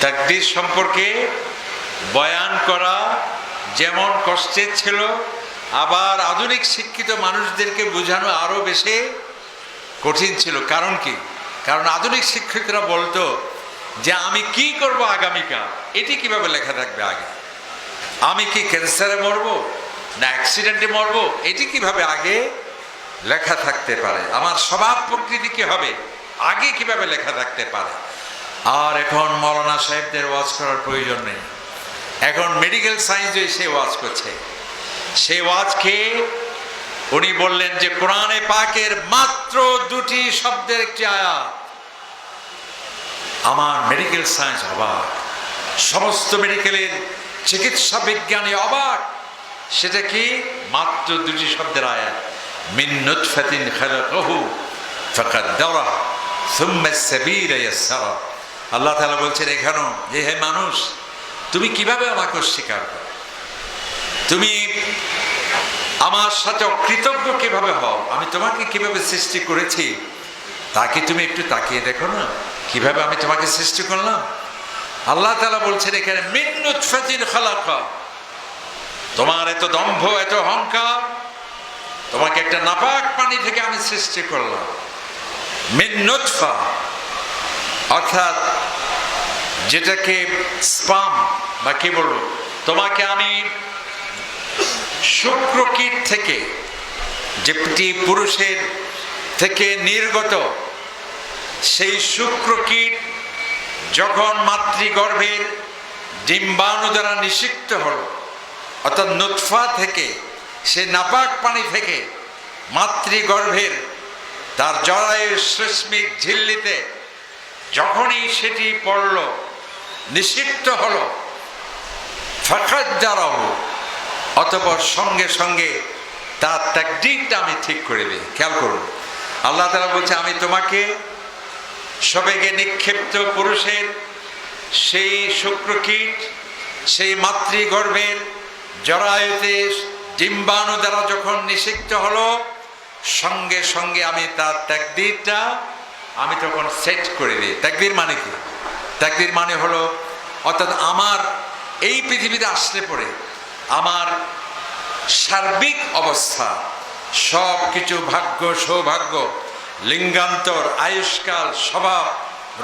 তাকদীর সম্পর্কে বয়ান করা যেমন কষ্টের ছিল, আবার আধুনিক শিক্ষিত মানুষদেরকে বোঝানো আরো বেশি কঠিন ছিল। কারণ কি? কারণ আধুনিক শিক্ষকরা বলতো যে আমি কি করব আগামীকাল, এটি কিভাবে লেখা থাকবে আগে? আমি কি ক্যান্সারে মরবো না অ্যাক্সিডেন্টে মরবো, এটি কিভাবে আগে লেখা থাকতে পারে? আমার স্বভাব প্রকৃতি কি হবে, আগে কিভাবে লেখা থাকতে পারে? আর এখন মৌলানা সাহেবদের ওয়াজ করার প্রয়োজন নেই, এখন মেডিকেল সায়েন্স এসে ওয়াজ করছে। সেই ওয়াজকে উনি বললেন যে কোরআনে পাকের মাত্র দুটি শব্দের একটি আয়াত। আমার মেডিকেল সায়েন্স অবাক, সমস্ত মেডিকেলের চিকিৎসা বিজ্ঞানী অবাক। সেটা কি? মাত্র দুটি শব্দের আয়াত, মিন নুতফাতিন খালাকাহু ফাকাদ্দারাহু সুম্মা আস-সাবিলা ইয়াসসারা। আল্লাহ তাআলা বলছেন এখানেও যে হে মানুষ, তুমি কিভাবে আমাকে অস্বীকার করো, তুমি আমার সাথে অকৃতজ্ঞ কিভাবে হও, আমি তোমাকে কিভাবে সৃষ্টি করেছি তা কি তুমি একটু তাকিয়ে দেখো না, কিভাবে আমি তোমাকে সৃষ্টি করলাম। আল্লাহ তাআলা বলছেন এখানে মিন নুতফাতিন খালাকা, তোমার এত দম্ভ, এত অহংকার, তোমাকে একটা নাপাক পানি থেকে আমি সৃষ্টি করলাম। মিন নুতফা অর্থাৎ যেটাকে স্পাম বা কি বলবো, তোমাকে আমি শুক্রকীট থেকে, যেটি পুরুষের থেকে নির্গত, সেই শুক্রকীট যখন মাতৃগর্ভের ডিম্বাণু দ্বারা নিষিক্ত হলো, অর্থাৎ নুতফা থেকে, সে নাপাক পানি থেকে মাতৃগর্ভের তার জরায়ুর সুস্মিক ঝিল্লিতে যখনই সেটি পড়ল, নিষিক্ত হলো, ফাকাদ্দারাহু, অতঃপর সঙ্গে সঙ্গে তার তাকদীরটা আমি ঠিক করে দিই। খেয়াল করুন, আল্লাহ তাআলা বলছে আমি তোমাকে সবেগে নিক্ষিপ্ত পুরুষের সেই শুক্রকীট, সেই মাতৃগর্ভের জরায়ুতে ডিম্বাণু দ্বারা যখন নিষিক্ত হলো, সঙ্গে সঙ্গে আমি তার তাকদীরটা আমি তখন সেট করে দিই। তাকদীর মানে কি? তাকদীর মানে হলো, অর্থাৎ আমার এই পৃথিবীতে আসলে পরে আমার সার্বিক অবস্থা, সব কিছু, ভাগ্য, সৌভাগ্য, লিঙ্গান্তর, আয়ুষ্কাল, স্বভাব,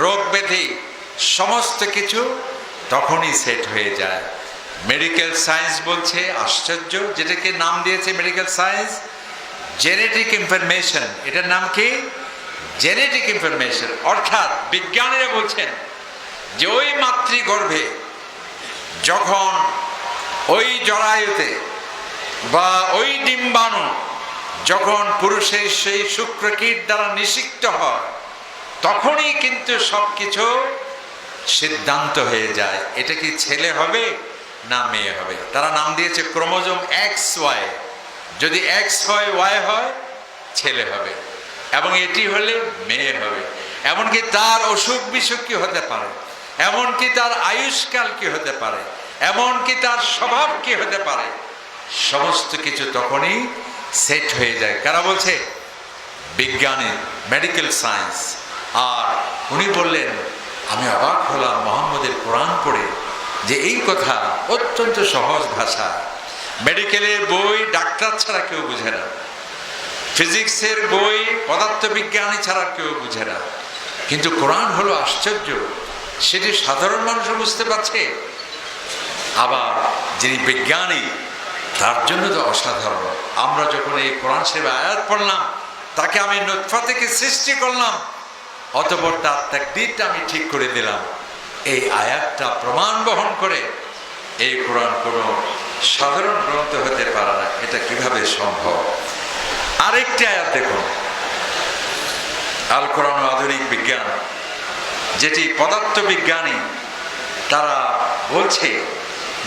রোগ ব্যাধি, সমস্ত কিছু তখনই সেট হয়ে যায়। মেডিকেল সায়েন্স বলছে আশ্চর্য, যেটাকে নাম দিয়েছে মেডিকেল সায়েন্স জেনেটিক ইনফরমেশন। এটার নাম কি? Genetic information. অর্থাৎ বিজ্ঞানীরা বলছেন যে ওই মাতৃগর্ভে যখন ওই জরায়ুতে বা ওই ডিম্বাণু যখন পুরুষের সেই শুক্রকীট দ্বারা নিষিক্ত হয়, তখনই কিন্তু সবকিছু সিদ্ধান্ত হয়ে যায়, এটা কি ছেলে হবে না মেয়ে হবে। তারা নাম দিয়েছে ক্রোমোজোম এক্স ওয়াই। যদি এক্স হয়, ওয়াই হয়, ছেলে হবে, এবং এটি হলে মেয়ে হবে। এমনকি তার অসুখ বিসুখ কি হতে পারে, এমনকি তার আয়ুষ্কাল কি হতে পারে, এমনকি তার স্বভাব কি হতে পারে, সমস্ত কিছু তখনই সেট হয়ে যায়। কারা বলছে? বিজ্ঞানী, মেডিকেল সায়েন্স। আর উনি বললেন, আমি অবাক হলাম মোহাম্মদের কোরআন পড়ে, যে এই কথা অত্যন্ত সহজ ভাষা। মেডিকেলের বই ডাক্তার ছাড়া কেউ বুঝে না, ফিজিক্সের বই পদার্থবিজ্ঞানী ছাড়া কেউ বুঝে না, কিন্তু কোরআন হলো আশ্চর্য, সেটি সাধারণ মানুষও বুঝতে পারছে। আবার যিনি বিজ্ঞানী, তার জন্য তো অসাধারণ। আমরা যখন এই কোরআন শরীফ আয়াত পড়লাম, তাকে আমি নুতফা থেকে সৃষ্টি করলাম, অতঃপর তার তাকদীরটা আমি ঠিক করে দিলাম। এই আয়াতটা প্রমাণ বহন করে এই কোরআন কোনো সাধারণ গ্রন্থ হতে পারে না। এটা কিভাবে সম্ভব? আরেকটি আয়াত দেখুন, আল কোরআন ও আধুনিক বিজ্ঞান, যেটি পদার্থবিজ্ঞানী তারা বলছে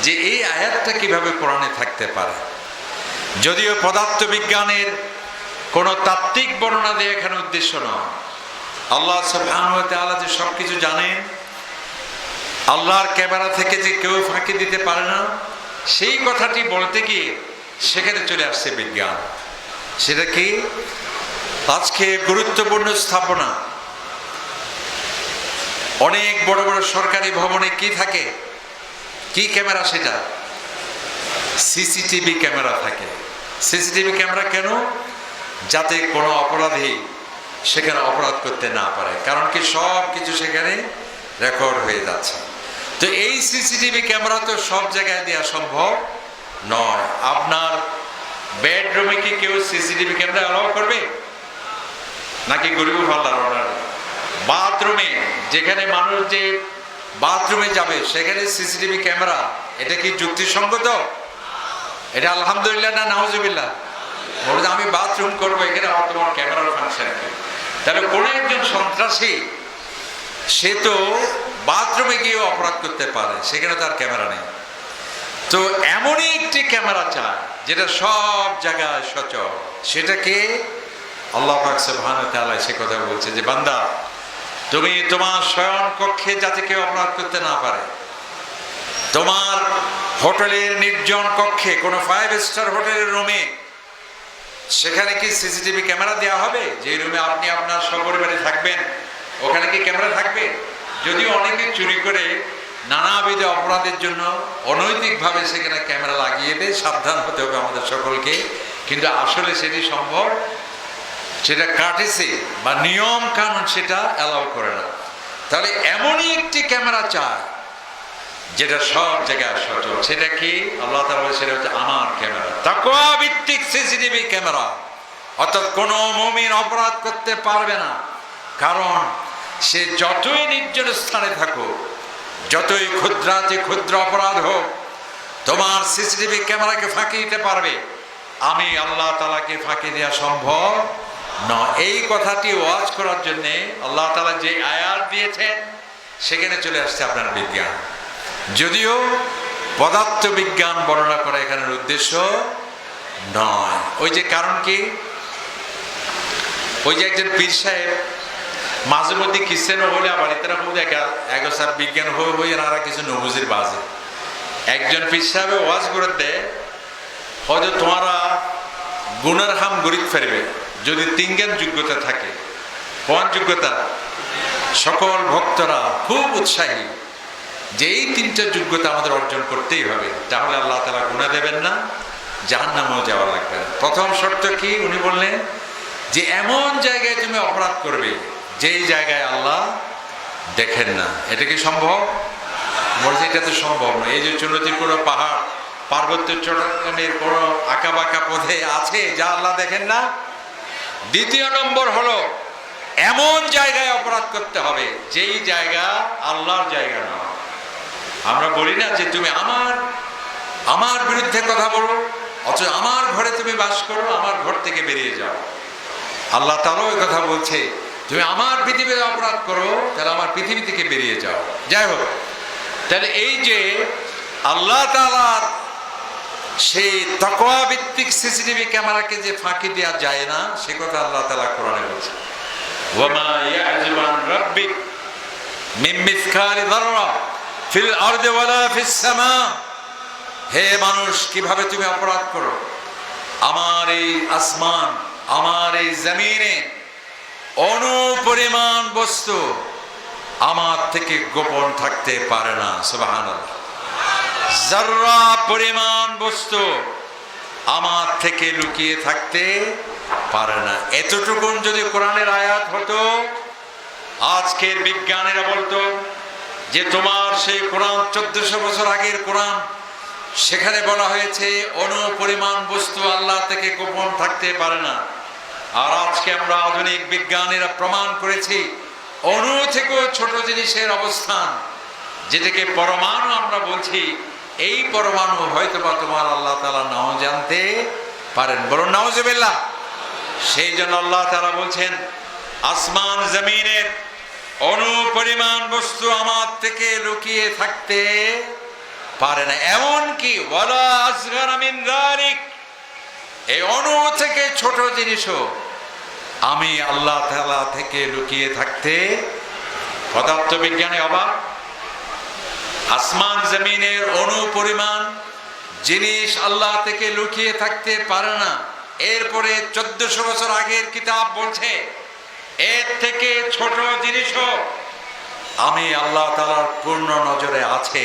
যে এই আয়াতটা কিভাবে কোরআনে থাকতে পারে। যদিও পদার্থবিজ্ঞানের কোনো তাত্ত্বিক বর্ণনা দেওয়া এখানে উদ্দেশ্য নয়। আল্লাহ সুবহানাহু ওয়া তাআলা যে সবকিছু জানেন, আল্লাহর ক্যামেরা থেকে যে কেউ ফাঁকি দিতে পারে না, সেই কথাটি বলতে গিয়ে সেখানে চলে আসছে বিজ্ঞান। সেটা কি? আজকে গুরুত্বপূর্ণ স্থাপনা, অনেক বড় বড় সরকারি ভবনে কি থাকে, কি ক্যামেরা? সেটা সিসিটিভি ক্যামেরা থাকে। সিসিটিভি ক্যামেরা কেন? যাতে কোনো অপরাধী সেখানে অপরাধ করতে না পারে, কারণ কি সব কিছু সেখানে রেকর্ড হয়ে যাচ্ছে। তো এই সিসিটিভি ক্যামেরা তো সব জায়গায় দেওয়া সম্ভব নয়। আপনার বেডরুমে কি কেউ সিসিটিভি ক্যামেরা অ্যালাউ করবে? নাকি গরিব ফাল্লার ওনার বাথরুমে, যেখানে মানুষ যে বাথরুমে যাবে সেখানে সিসিটিভি ক্যামেরা, এটা কি যুক্তিসঙ্গত? এটা আলহামদুলিল্লাহ না নাউজুবিল্লাহ? বলতে আমি বাথরুম করবো, এখানে আমার তোমার ক্যামেরার ফাংশন কি? তাহলে কোন একজন সন্ত্রাসী সে তো বাথরুমে গিয়ে অপরাধ করতে পারে, সেখানে তার ক্যামেরা নেই। তো এমনই একটি ক্যামেরা চায় যেটা সব জায়গায় সচল। সেটাকে আল্লাহ পাক সুবহানাহু ওয়া তাআলা সে কথা বলছে যে বান্দা, তুমি তোমার শয়ন কক্ষে যাতে কেউ অপরাধ করতে না পারে, তোমার হোটেলের নির্জন কক্ষে, কোনো 5 স্টার হোটেলের রুমে, সেখানে কি সিসিটিভি ক্যামেরা দেওয়া হবে? যে রুমে আপনি আপনার সপরিবারে থাকবেন ওখানে কি ক্যামেরা থাকবে? যদিও অনেকে চুরি করে নানাবিধ অপরাধের জন্য অনৈতিকভাবে সেখানে ক্যামেরা লাগিয়ে দেয়, সাবধান হতে হবে আমাদের সকলকে, কিন্তু আসলে সেটি সম্ভব, সেটা কাটেছে বা নিয়ম কানুন সেটা অ্যালাউ করে না। তাহলে এমনই একটি ক্যামেরা চায় যেটা সব জায়গায় সচল। সেটা কি? আল্লাহ তাআলা বলেন সেটা হচ্ছে আমার ক্যামেরা, তাকওয়া ভিত্তিক সিসিটিভি ক্যামেরা। অর্থাৎ কোনো মুমিন অপরাধ করতে পারবে না, কারণ সে যতই নির্জন স্থানে থাকুক, যতই ক্ষুদ্রাতি ক্ষুদ্র অপরাধ হোক, তোমার সিসিটিভি ক্যামেরাকে ফাঁকি দিতে পারবে, আমি আল্লাহ তাআলাকে ফাঁকি দেওয়া সম্ভব নয়। এই কথাটি ওয়াজ করার জন্যে আল্লাহ তাআলা যে আয়াত দিয়েছেন সেখানে চলে আসছে আপনার বিজ্ঞান। যদিও পদার্থ বিজ্ঞান বর্ণনা করা এখানের উদ্দেশ্য নয়। ওই যে কারণ কি, ওই যে একজন পীর সাহেব মাঝে মধ্যে খ্রিস্টান হলে আবার তারা মধ্যে এগোসার বিজ্ঞান হয়ে হয়ে আর কিছু নবুজির বাজে। একজন পীর সাহেব ওয়াজ করে দেয়, হয়তো তোমারা গুনার হাম গরিব ফেরবে যদি 3 জ্ঞান যোগ্যতা থাকে। কোন যোগ্যতা? সকল ভক্তরা খুব উৎসাহী যে এই 3টা যোগ্যতা আমাদের অর্জন করতেই হবে, তাহলে আল্লাহ তাআলা গুনাহ দেবেন না, জাহান্নামেও যাওয়া লাগবে না। প্রথম শর্ত কি? উনি বললেন যে এমন জায়গায় তুমি অপরাধ করবে যেই জায়গায় আল্লাহ দেখেন না। এটা কি সম্ভব? বলছে এটা তো সম্ভব না। এই যে চুনতির কোনো পাহাড়, পার্বত্য চট্টগ্রামের কোনো আঁকা বাঁকা পথে আছে যা আল্লাহ দেখেন না। দ্বিতীয় নম্বর হলো এমন জায়গায় অপরাধ করতে হবে যেই জায়গা আল্লাহর জায়গা না। আমরা বলি না যে তুমি আমার বিরুদ্ধে কথা বলো, অথচ আমার ঘরে তুমি বাস করো, আমার ঘর থেকে বেরিয়ে যাও। আল্লাহ তাআলা ওই কথা বলছে, তুমি আমার পৃথিবীতে অপরাধ করো, তাহলে আমার পৃথিবী থেকে বেরিয়ে যাও। যাই হোক, তাহলে এই যে আল্লাহ তাআলার সেই তাকওয়া ভিত্তিক সিসিটিভি ক্যামেরাকে যে ফাঁকি দেওয়া যায় না, সে কথা আল্লাহ তাআলা কোরআনে বলছে, ওয়ামা ইয়া'যুবু আন রাব্বিক মিন মিসকালি যাররা ফিল আরদি ওয়ালা ফিস সামা। হে মানুষ, কিভাবে তুমি অপরাধ করো? আমার এই আসমান, আমার এই জমিনে অনুপরিমাণ বস্তু আমার থেকে গোপন থাকতে পারে না। সুবহানাল্লাহ। যাররা পরিমাণ বস্তু আমার থেকে লুকিয়ে থাকতে পারে না। এতটুকুন যদি কোরআনের আয়াত হতো, আজকের বিজ্ঞানীরা বলতো যে তোমার সেই কোরআন 1400 বছর আগের কোরআন, সেখানে বলা হয়েছে অনুপরিমাণ বস্তু আল্লাহ থেকে গোপন থাকতে পারে না। আর আজকে আমরা আধুনিক বিজ্ঞানীরা প্রমাণ করেছি অণু থেকেও ছোট জিনিসের অবস্থান, যেটাকে পরমাণু আমরা বলছি, এই পরমাণু হয়তো বা তোমার আল্লাহ তাআলা নাও জানতে পারেন। বলুন নাউজুবিল্লাহ। সেই জন্য আল্লাহ তাআলা বলছেন, আসমান জমিনের অনুপরিমাণ বস্তু আমার থেকে লুকিয়ে থাকতে পারে না। এমনকি ওয়ালা আসগারা মিন যালিক, এই অণু থেকে ছোট জিনিসও আমি আল্লাহ তাআলা থেকে লুকিয়ে থাকতে। পদার্থবিজ্ঞানে অবাক, আসমান জমিনের অণু পরিমাণ জিনিস আল্লাহ থেকে লুকিয়ে থাকতে পারে না। এরপরে 1400 বছর আগের কিতাব বলছে এর থেকে ছোট জিনিসও আমি আল্লাহ তাআলার পূর্ণ নজরে আছে।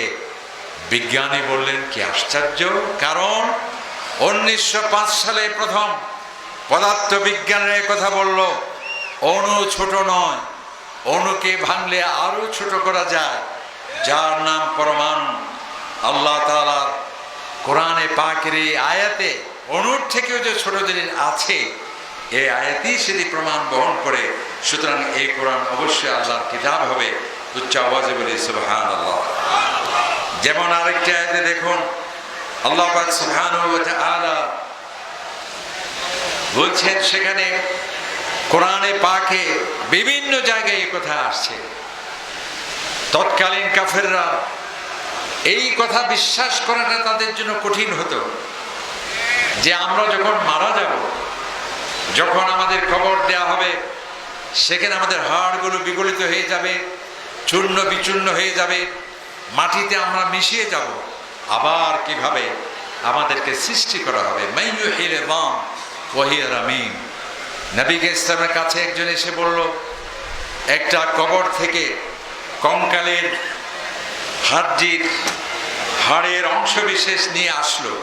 বিজ্ঞানী বললেন কি আশ্চর্য, কারণ 1905 সালে প্রথম পদার্থ বিজ্ঞানের কথা বলল, অণু ছোট নয়, অণুকে ভাঙলে আরো ছোট করা যায়, যার নাম পরমাণু। আল্লাহ তাআলার কোরআনে পাকের এই আয়াতে অণুর থেকেও যে ছোট জিনিস আছে, এই আয়াতই সেটি প্রমাণ বহন করে। সুতরাং এই কোরআন অবশ্যই আল্লাহর কিতাব হবে। উচ্চ আওয়াজে বলি সুবহানাল্লাহ। যেমন আরেকটি আয়াতে দেখুন, আল্লাহ পাক সুবহানাহু ওয়া তাআলা বলছেন, সেখানে কোরআনে পাকে বিভিন্ন জায়গায় এই কথা আসছে। তৎকালীন কাফেররা এই কথা বিশ্বাস করাটা তাদের জন্য কঠিন হতো, যে আমরা যখন মারা যাব, যখন আমাদের কবর দেয়া হবে, সেখানে আমাদের হাড়গুলো বিগলিত হয়ে যাবে, চূর্ণ বিচূর্ণ হয়ে যাবে, মাটিতে আমরা মিশিয়ে যাব, আবার কিভাবে আমাদেরকে সৃষ্টি করা হবে। মাইয়ুহিল ইযাম ওয়া হিয়া রামীম। নবী ইসলামের কাছে একজন এসে বলল, একটা কবর থেকে কঙ্কালের হাড়ের অংশ বিশেষ নিয়ে আসলো।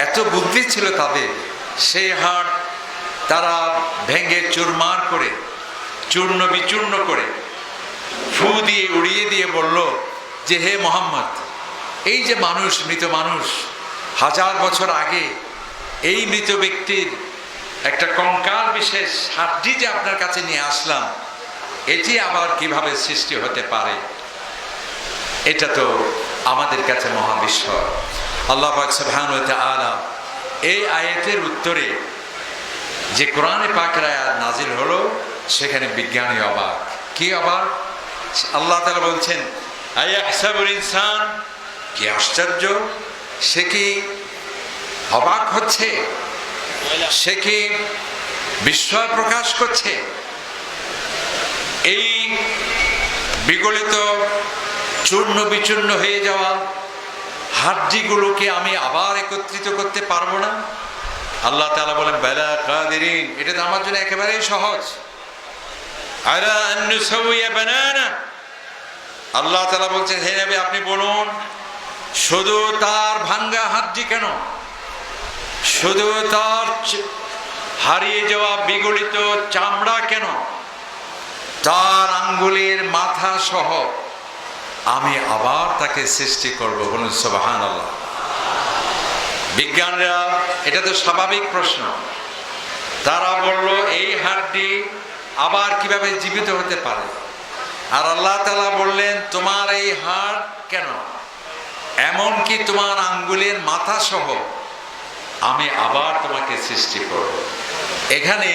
এত বুদ্ধি ছিল তাদের, সেই হাড় তারা ভেঙে চুরমার করে, চূর্ণ বিচূর্ণ করে, ফু দিয়ে উড়িয়ে দিয়ে বলল যে, হে মুহাম্মদ, এই যে মানুষ, মৃত মানুষ, 1000 বছর আগে এই মৃত ব্যক্তির একটা কঙ্কাল বিশেষ হাড্ডি যে আপনার কাছে নিয়ে আসলাম, এটি আবার কিভাবে সৃষ্টি হতে পারে? এটা তো আমাদের কাছে মহাবিস্ময়। আল্লাহ পাক সুবহানাহু ওয়া তাআলা এই আয়াতের উত্তরে যে কোরআনে পাকের আয়াত নাজিল হলো, সেখানে বিজ্ঞানী অবাক। কি অবাক? আল্লাহ তাআলা বলছেন, আয়াহসাবুল ইনসান, কি আশ্চর্য, সে কি অবাক হচ্ছে, সে কি বিস্ময় প্রকাশ করছে? এই বিগলিত চূর্ণ বিচূর্ণ হয়ে যাওয়া হাড্ডিগুলোকে আমি আবার একত্রিত করতে পারবো না? আল্লাহ তাআলা বলেন, বালা কাদিরিন, এটা তো আমার জন্য একেবারেই সহজ। আলা আন নুসাউইয়া বানানা, আল্লাহ তাআলা বলছেন, হে নবী আপনি বলুন, শুধু তার ভাঙ্গা হাড্ডি কেন, শুধু তার হারিয়ে যাওয়া বিগলিত চামড়া কেন, তার আঙ্গুলের মাথা সহ আমি আবার তাকে সৃষ্টি করব। বলুন সুবহানাল্লাহ। বিজ্ঞানীরা, এটা তো স্বাভাবিক প্রশ্ন, তারা বলল এই হাড্ডি আবার কিভাবে জীবিত হতে পারে? আর আল্লাহ তাআলা বললেন, তোমার এই হাড় কেন, এমনকি তোমার আঙ্গুলের মাথা সহ আমি আবার তোমাকে সৃষ্টি করব। এখানে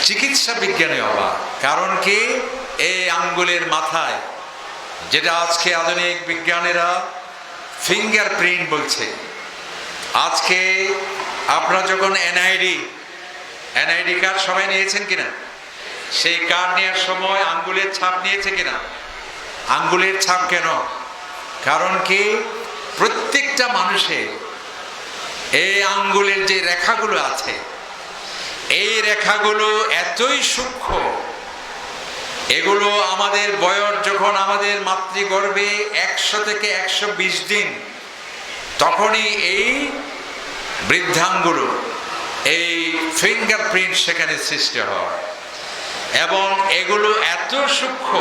চিকিৎসা বিজ্ঞানে অবাক। কারণ কি? এই আঙ্গুলের মাথায়, যেটা আজকে আধুনিক বিজ্ঞানীরা ফিঙ্গার প্রিন্ট বলছে। আজকে আপনারা যখন এনআইডি কার্ড সবাই নিয়েছেন কিনা? সেই কার্ড নেওয়ার সময় আঙ্গুলের ছাপ নিয়েছে কিনা? আঙ্গুলের ছাপ কেন? কারণ কি? প্রত্যেকটা মানুষের এই আঙ্গুলের যে রেখাগুলো আছে, এই রেখাগুলো এতই সূক্ষ্ম, এগুলো আমাদের বয়স যখন আমাদের মাতৃগর্ভে 100 থেকে 120 দিন, তখনই এই বৃদ্ধাঙ্গুলো, এই ফিঙ্গারপ্রিন্ট সেখানে সৃষ্টি হয়। এবং এগুলো এত সূক্ষ্ম,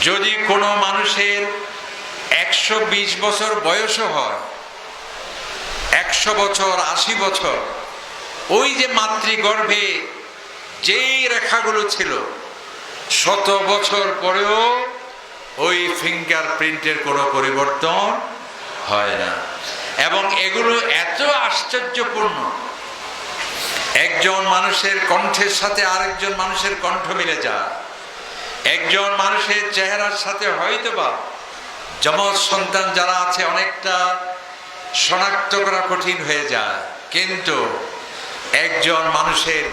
যদি কোনো মানুষের 120 বছর বয়সও হয়, 100 বছর, 80 বছর, ওই যে মাতৃগর্ভে যেই রেখাগুলো ছিল, 100 বছর পরেও ওই ফিঙ্গারপ্রিন্টের কোনো পরিবর্তন হয় না। এবং এগুলো এত আশ্চর্যপূর্ণ একজন মানুষের কণ্ঠের সাথে আরেকজন মানুষের কণ্ঠ মিলে যায়, একজন মানুষের চেহারার সাথে হয়তোবা যমজ সন্তান যারা আছে অনেকটা শনাক্ত করা কঠিন হয়ে যায়, কিন্তু একজন মানুষের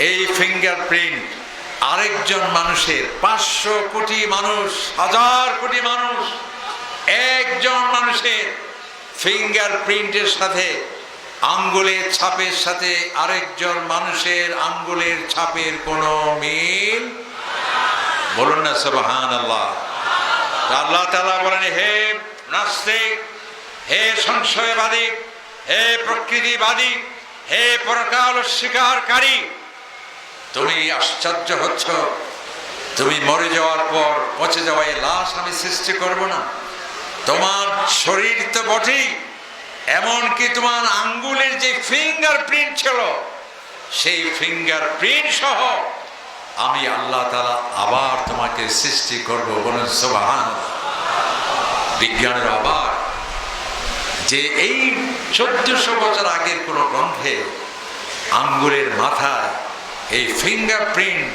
এই ফিঙ্গারপ্রিন্ট আরেকজন মানুষের 500 কোটি মানুষ, 1000 কোটি মানুষ, একজন মানুষের ফিঙ্গারপ্রিন্টের সাথে আঙ্গুলের ছাপের সাথে আরেকজন মানুষের আঙ্গুলের ছাপের কোনো মিল, বলুন না সুবহানাল্লাহ। আল্লাহ তাআলা বলেন, হে নাস্তিক, হে সংশয়বাদী, হে প্রকৃতিবাদী, হে পরকাল স্বীকারকারী, তুমি আশ্চর্য হচ্ছ, তুমি মরে যাওয়ার পর পচে যাওয়া এই লাশ আমি সৃষ্টি করব না? তোমার শরীর তো বটেই, এমনকি তোমার আঙ্গুলের যে ফিঙ্গারপ্রিন্ট ছিল সেই ফিঙ্গারপ্রিন্ট সহ আমি আল্লাহ তাআলা আবার তোমাকে সৃষ্টি করব, বলুন সুবহানাল্লাহ। বিজ্ঞানের আবার যে এই 1400 বছর আগের কোন গ্রন্থে আঙ্গুলের মাথায় এই ফিঙ্গারপ্রিন্ট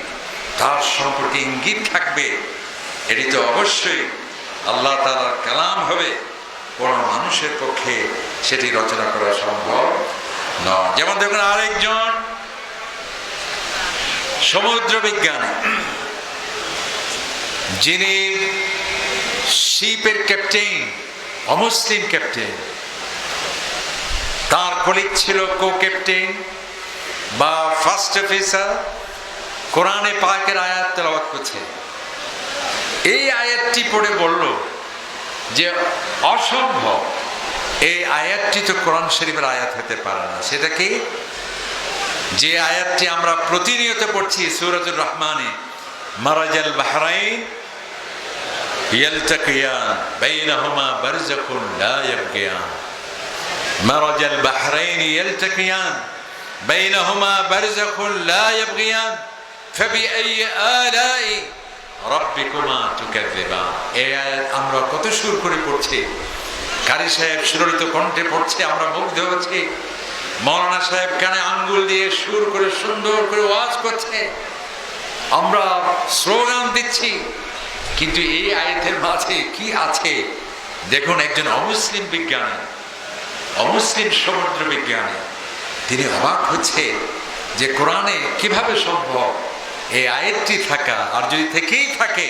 তার সম্পর্কে ইঙ্গিত থাকবে, এটি তো অবশ্যই আল্লাহ তাআলার কালাম হবে, কোন মানুষের পক্ষে সেটি রচনা করা সম্ভব নয়। যেমন দেখুন, আরেকজন সমুদ্র বিজ্ঞানী, যিনি শিপের ক্যাপ্টেন, অমুসলিম ক্যাপ্টেন, তার কলিগ ছিল কো ক্যাপ্টেন বা ফার্স্ট অফিসার, কোরআনে পাকের আয়াত তেলাওয়াত করছে। এই আয়াতটি পড়ে বলল যে অসম্ভব, এই আয়াতটি তো কোরআন শরীফের আয়াত হতে পারে না। সেটা কি? যে আয়াতটি আমরা প্রতিনিয়ত পড়ছি সূরাতুর রহমানে, মারাজাল বাহরাইন ইয়ালতাকিয়ান বাইনাহুমা বারযাখুন লা ইয়াবগিয়ান, মারাজাল বাহরাইন ইয়ালতাকিয়ান বাইনাহুমা বারযাখুন লা ইয়াবগিয়ান ফাবিআই আলাই রাব্বিকুমা তুকাযযিবান। এই আয়াত আমরা কত সুর করে পড়ছি, কারি সাহেব সুরলিত কণ্ঠে পড়ছে, আমরা মুগ্ধ হচ্ছি। মৌলানা সাহেব কানে আঙ্গুল দিয়ে সুর করে সুন্দর করে ওয়াজ করছে, আমরা স্লোগান দিচ্ছি, কিন্তু এই আয়াতের মাঝে কি আছে দেখুন। একজন অমুসলিম বিজ্ঞানী, অমুসলিম সমুদ্র বিজ্ঞানী, তিনি অবাক হচ্ছে যে কোরআনে কিভাবে সম্ভব এই আয়াতটি থাকা, আর যদি থেকেই থাকে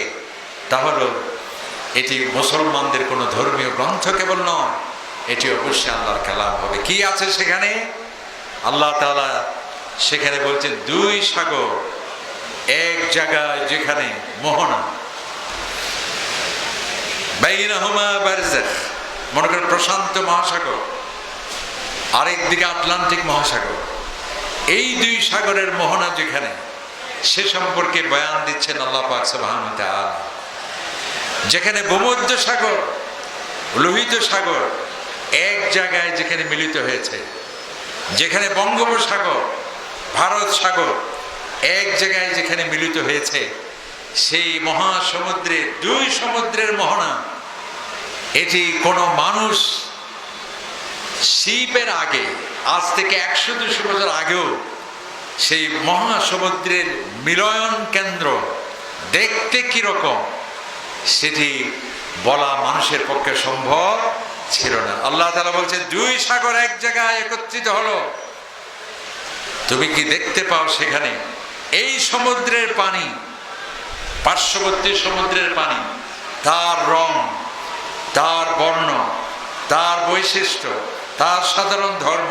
তাহলে এটি মুসলমানদের কোনো ধর্মীয় গ্রন্থ কেবল নয়, এটি অবশ্যই আল্লাহর কালাম হবে। কি আছে সেখানে? আল্লাহ তাআলা সেখানে বলছেন, 2 সাগর এক জায়গায়, যেখানে মোহনা, বাইনাহুমা বারযাখ, মনে করেন প্রশান্ত মহাসাগর, আরেকদিকে আটলান্টিক মহাসাগর, এই 2 সাগরের মোহনা যেখানে, সে সম্পর্কে বয়ান দিচ্ছেন আল্লাহ পাক সুবহানাহু ওয়া তাআলা। যেখানে ভূমধ্য সাগর, লোহিত সাগর এক জায়গায় যেখানে মিলিত হয়েছে, যেখানে বঙ্গোপসাগর, ভারত সাগর এক জায়গায় যেখানে মিলিত হয়েছে, সেই মহাসমুদ্রে 2 সমুদ্রের মোহনা, এটি কোনো মানুষ শিপের আগে, আজ থেকে 100-200 বছর আগেও সেই মহাসমুদ্রের মিলন কেন্দ্র দেখতে কিরকম সেটি বলা মানুষের পক্ষে সম্ভব ছিল না। আল্লাহ তাআলা বলছে, 2 সাগর এক জায়গায় একত্রিত হলো, তুমি কি দেখতে পাও সেখানে এই সমুদ্রের পানি, পার্শ্ববর্তী সমুদ্রের পানি, তার রং, তার বর্ণ, তার বৈশিষ্ট্য, তার সাধারণ ধর্ম,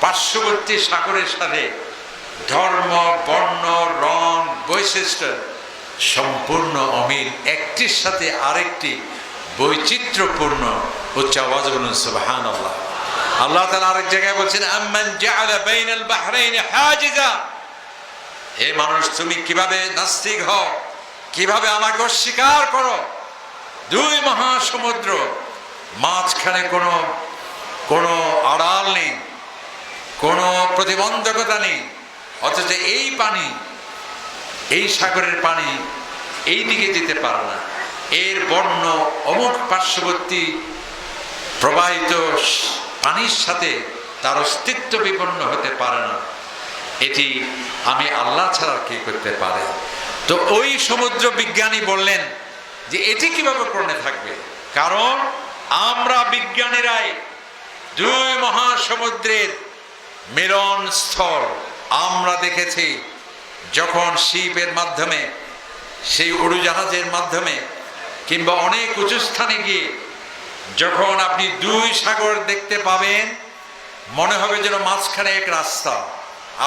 পার্শ্ববর্তী সাগরের সাথে ধর্ম, বর্ণ, রং, বৈশিষ্ট্য সম্পূর্ণ অমিল, একটির সাথে আরেকটি বৈচিত্র্যপূর্ণ। উচ্চ আওয়াজে বলুন সুবহানাল্লাহ। আল্লাহ তাআলা আরেক জায়গায় বলছেন, আম্মান জাআলা বাইনাল বাহরাইন হাজিজা, হে মানুষ, তুমি কিভাবে নাস্তিক হও, কিভাবে আমাকে অস্বীকার করো? 2 মহাসমুদ্র, মাঝখানে কোনো আড়াল নেই, কোনো প্রতিবন্ধকতা নেই, অথচ এই পানি, এই সাগরের পানি এই দিকে যেতে পারে না, এর বর্ণ অমুক পার্শ্ববর্তী প্রবাহিত পানির সাথে তার অস্তিত্ব বিপন্ন হতে পারে না। এটি আমি আল্লাহ ছাড়া কে করতে পারে? তো ওই সমুদ্র বিজ্ঞানী বললেন যে এটি কিভাবে কোরআনে থাকবে, কারণ আমরা বিজ্ঞানীরাই দুই মহাসমুদ্রের মিলন স্থল আমরা দেখেছি। যখন শিপের মাধ্যমে, সেই উড়োজাহাজের মাধ্যমে, কিংবা অনেক উঁচু স্থানে গিয়ে যখন আপনি দুই সাগর দেখতে পাবেন, মনে হবে যেন মাঝখানে এক রাস্তা।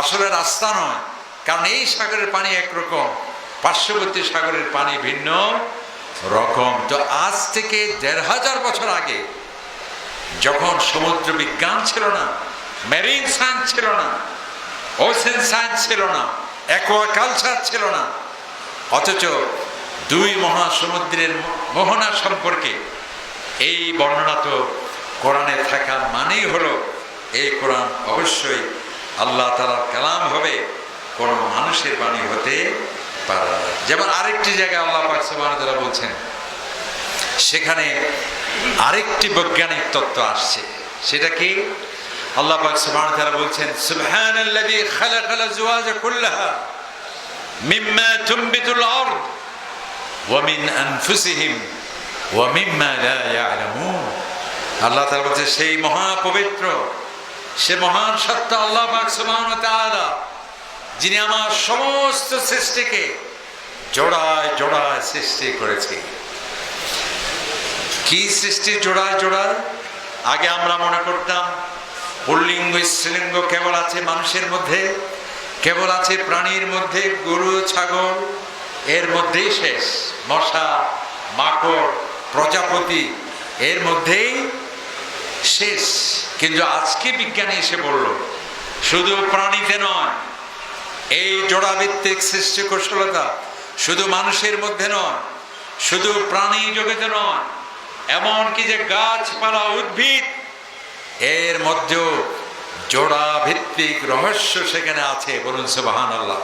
আসলে রাস্তা নয়, কারণ এই সাগরের পানি একরকম, পার্শ্ববর্তী সাগরের পানি ভিন্ন রকম। তো আজ থেকে ১৫০০ বছর আগে, যখন সমুদ্র বিজ্ঞান ছিল না, মেরিন সায়েন্স ছিল না, ওশেন সায়েন্স ছিল না, অ্যাকোয়াকালচার ছিল না, অথচ দুই মহাসমুদ্রের মোহনা সম্পর্কে এই বর্ণনা তো কোরআনে থাকা মানেই হলো এই কোরআন অবশ্যই আল্লাহ তাআলার কালাম হবে, কোনো মানুষের বাণী হতে পারে না। যেমন আরেকটি জায়গায় আল্লাহ পাক সুবহানাহু ওয়া তাআলা বলছেন, সেখানে আরেকটি বৈজ্ঞানিক তত্ত্ব আসছে। সেটা কি? আল্লাহ পাক সুবহানাহু ওয়া তাআলা বলছেন, সুবহানাল্লাযী খালাকাল আযওয়াজা কুল্লাহা মিম্মা তুনবিতুল আরদ ওয়া মিন আনফুসিহিম ওয়া মিম্মা লা ইয়ালামুন। আল্লাহ তাআলা বলছেন, সেই মহাপবিত্র, সে মহান সত্তা আল্লাহ পাক সুবহানাহু ওয়া তাআলা, যিনি আমার সমস্ত সৃষ্টিকে জোড়ায় জোড়ায় সৃষ্টি করেছে। কি সৃষ্টি জোড়ায় জোড়ায়? আগে আমরা মনে করতাম পুল্লিঙ্গ স্ত্রীলিঙ্গ কেবল আছে মানুষের মধ্যে, কেবল আছে প্রাণীর মধ্যে, গরু ছাগল, এর মধ্যেই শেষ। মশা মাকড় প্রজাপতি এর মধ্যেই শেষ। কিন্তু আজকে বিজ্ঞানী এসে বলল, শুধু প্রাণীতে নয়, এই জোড়াভিত্তিক সৃষ্টি কৌশলতা শুধু মানুষের মধ্যে নয়, শুধু প্রাণী জগতে নয়, এমনকি যে গাছপালা উদ্ভিদ, এর মধ্যেও জোড়া ভিত্তিক রহস্য সেখানে আছে। বলুন সুবহানাল্লাহ।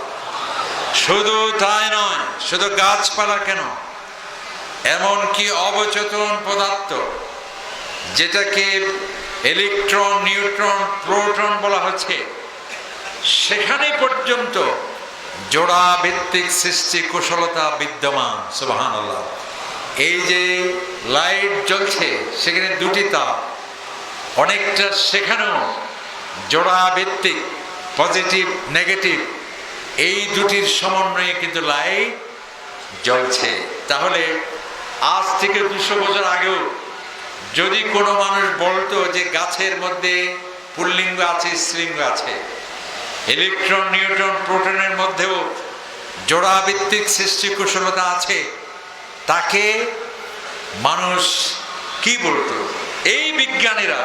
শুধু তাই নয়, শুধু গাছপালা কেন, এমনকি অবচেতন পদার্থ, যেটাকে ইলেকট্রন, নিউট্রন, প্রোটন বলা হচ্ছে, সেখানে পর্যন্ত জোড়া ভিত্তিক সৃষ্টি কুশলতা বিদ্যমান। সুবহানাল্লাহ। এই যে লাইট জ্বলছে, সেখানে দুটি তাপ, অনেকটা সেখানেও জোড়া ভিত্তিক পজিটিভ নেগেটিভ এই দুটির সমন্বয়ে কিন্তু লাইট জ্বলছে। তাহলে আজ থেকে ২০০ বছর আগেও যদি কোনো মানুষ বলতো যে গাছের মধ্যে পুল্লিঙ্গ আছে স্ত্রীলিঙ্গ আছে, ইলেকট্রন নিউট্রন প্রোটনের মধ্যেও জোড়া ভিত্তিক সৃষ্টি কুশলতা আছে, তাকে মানুষ কি বলতো? এই বিজ্ঞানীরা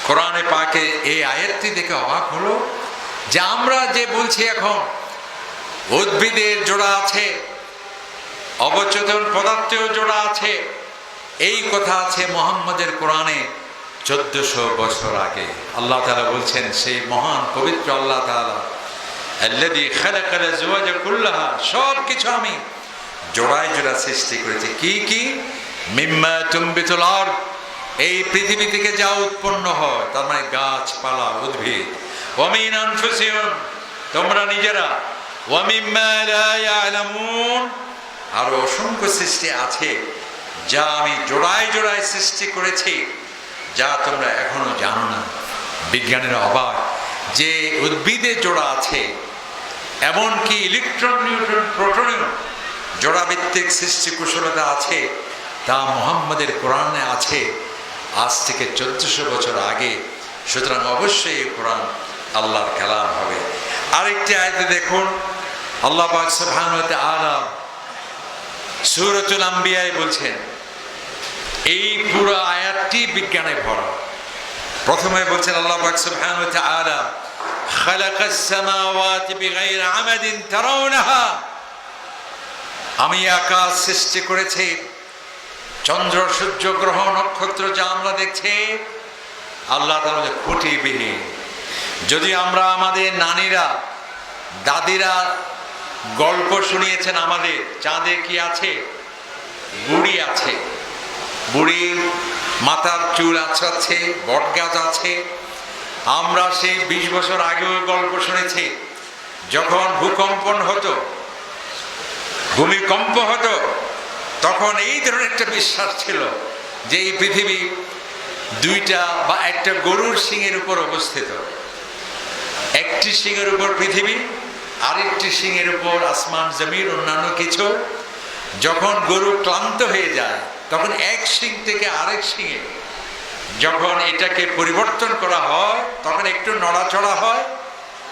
কোরআনে পাকে এই আয়াতটি দেখে অবাক হলো যে আমরা যে বলছি এখন উদ্ভিদের জোড়া আছে, অবচেতন পদার্থেও জোড়া আছে, এই কথা আছে মুহাম্মদের কোরআনে ১৪০০ বছর আগে। আল্লাহ তাআলা বলছেন, সেই মহান পবিত্র আল্লাহ তাআলা, আল্লাযী খালাকাল আযওয়াজা কুল্লাহা, সব কিছু আমি জোড়ায় জোড়া সৃষ্টি করেছি। কি কি? মিম্মা তুনবিতুল আরদ, এই পৃথিবী থেকে যা উৎপন্ন হয়, তার মানে গাছপালা উদ্ভিদ, ওয়া মিন আনফুসিহিম, তোমরা নিজেরা, ওয়া মিম্মা লা ইয়ালামুন, আর অসংখ্য সৃষ্টি আছে যা আমি জোড়ায় জোড়ায় সৃষ্টি করেছি, যা তোমরা এখনো জানো না। বিজ্ঞানীরা অবাক যে উদ্ভিদে জোড়া আছে, এমনকি ইলেকট্রন নিউট্রন প্রোটনেও জোড়া ভিত্তিক সৃষ্টি কুশলতা আছে, তা মুহাম্মদের কোরআনে আছে আজ থেকে ১৪০০ বছর আগে। সুতরাং অবশ্যই এই কোরআন আল্লাহর কালাম হবে। আরেকটি আয়াতে দেখুন, আল্লাহ পাক সুবহানাহু ওয়া তাআলা সূরাতুল আম্বিয়ায় বলছেন, এই পুরো আয়াতটি বিজ্ঞানে ভরা। প্রথমে বলছেন আল্লাহ পাক সুবহানাহু ওয়া তাআলা, খালাকাস সামাওয়াতি বিগাইরি আমাদিন তারাউনাহা, আমি আকাশ সৃষ্টি করেছি, চন্দ্র সূর্য গ্রহ নক্ষত্র যা আমরা দেখছি, আল্লাহ তাআলা খুঁটিবিহীন। যদি আমরা আমাদের নানীরা দাদিরা গল্প শুনিয়েছেন আমাদের, চাঁদে কি আছে? বুড়ি আছে, বুড়ির মাথার চুল আছে, বট গাছ আছে, আমরা সেই 20 বছর আগেও গল্প শুনেছি, যখন ভূকম্পন হতো, ভূমিকম্প হতো, তখন এই ধরনের একটা বিশ্বাস ছিল যে এই পৃথিবী দুইটা বা একটা গরুর শিংয়ের উপর অবস্থিত। একটি শিংয়ের উপর পৃথিবী, আরেকটি শিংয়ের উপর আসমান জমিন অন্যান্য কিছু। যখন গরু ক্লান্ত হয়ে যায় তখন এক শিং থেকে আরেক শিঙে যখন এটাকে পরিবর্তন করা হয় তখন একটু নড়াচড়া হয়,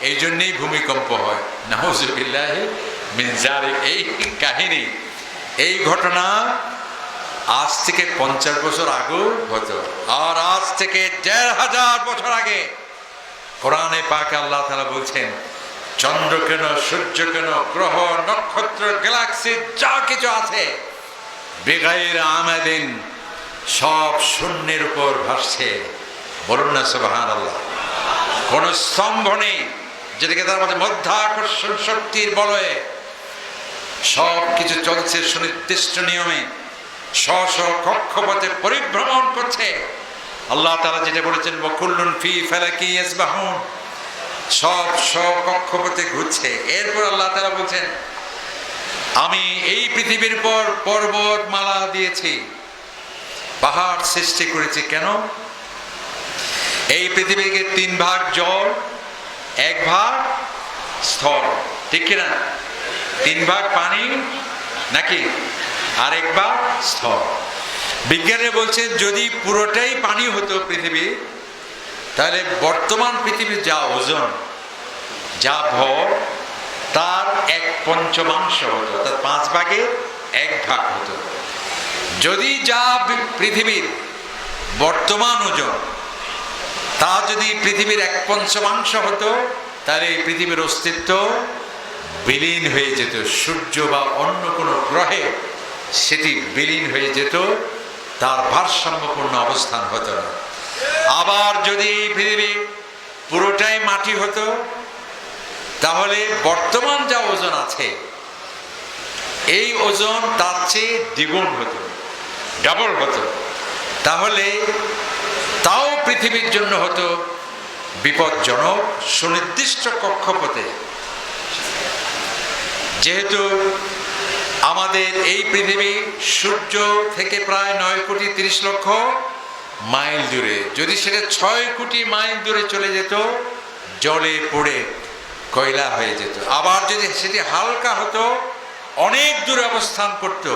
এই জন্যেই ভূমিকম্প হয়। নাউজুবিল্লাহ মিন যালিক। এই কাহিনী, এই ঘটনা আজ থেকে 50 বছর আগেও হতো। আর আজ থেকে 1500 বছর আগে কোরআনে পাকে আল্লাহ তাআলা বলছেন, চন্দ্র কেন, সূর্য কেন, গ্রহ নক্ষত্র গ্যালাক্সি যা কিছু আছে, বেগাইর আমাদিন, সব শূন্যের উপর ভাসছে। বলুন না সুবহানাল্লাহ। কোন স্তম্ভ নেই, যেটাকে তার মধ্যে মধ্যাকর্ষণ শক্তির বলয়ে সব কিছু চলছে সুনির্দিষ্ট নিয়মে, স্ব কক্ষপথে পরিভ্রমণ করছে। আল্লাহ তাআলা যেটা বলেছেন, ওয়াকুল্লুন ফি ফালাকি ইয়াসবাহুন, সব কক্ষপথে ঘুরছে। এরপর আল্লাহ তাআলা বলছেন, আমি এই পৃথিবীর পর পর্বতমালা দিয়েছি, পাহাড় সৃষ্টি করেছি। কেন? এই পৃথিবীকে 3 ভাগ জল, 1 ভাগ স্থল, ঠিক কিনা? 3 ভাগ পানি নাকি, আর 1 ভাগ স্থল। বিজ্ঞানীরা বলছেন যদি পুরোটাই পানি হতো পৃথিবী, তাহলে বর্তমান পৃথিবীর যা ওজন, যা ভর, তার 1/5 হতো, অর্থাৎ 5 ভাগের 1 ভাগ হতো। যদি যা পৃথিবীর বর্তমান ওজন তা যদি পৃথিবীর 1/5 হতো, তাহলে এই পৃথিবীর অস্তিত্ব বিলীন হয়ে যেত। সূর্য বা অন্য কোনো গ্রহে সেটি বিলীন হয়ে যেত, তার ভারসাম্যপূর্ণ অবস্থান হতো না। আবার যদি পৃথিবী পুরোটাই মাটি হতো, তাহলে বর্তমান যা ওজন আছে এই ওজন তার চেয়ে দ্বিগুণ হতো, ডাবল হতো। তাহলে তাও পৃথিবীর জন্য হতো বিপজ্জনক। সুনির্দিষ্ট কক্ষপথে, যেহেতু আমাদের এই পৃথিবী সূর্য থেকে প্রায় 9,30,00,000 মাইল দূরে, যদি সেটা 6 কোটি মাইল দূরে চলে যেত, জলে পড়ে কয়লা হয়ে যেত। আবার যদি সেটি হালকা হতো, অনেক দূরে অবস্থান করত,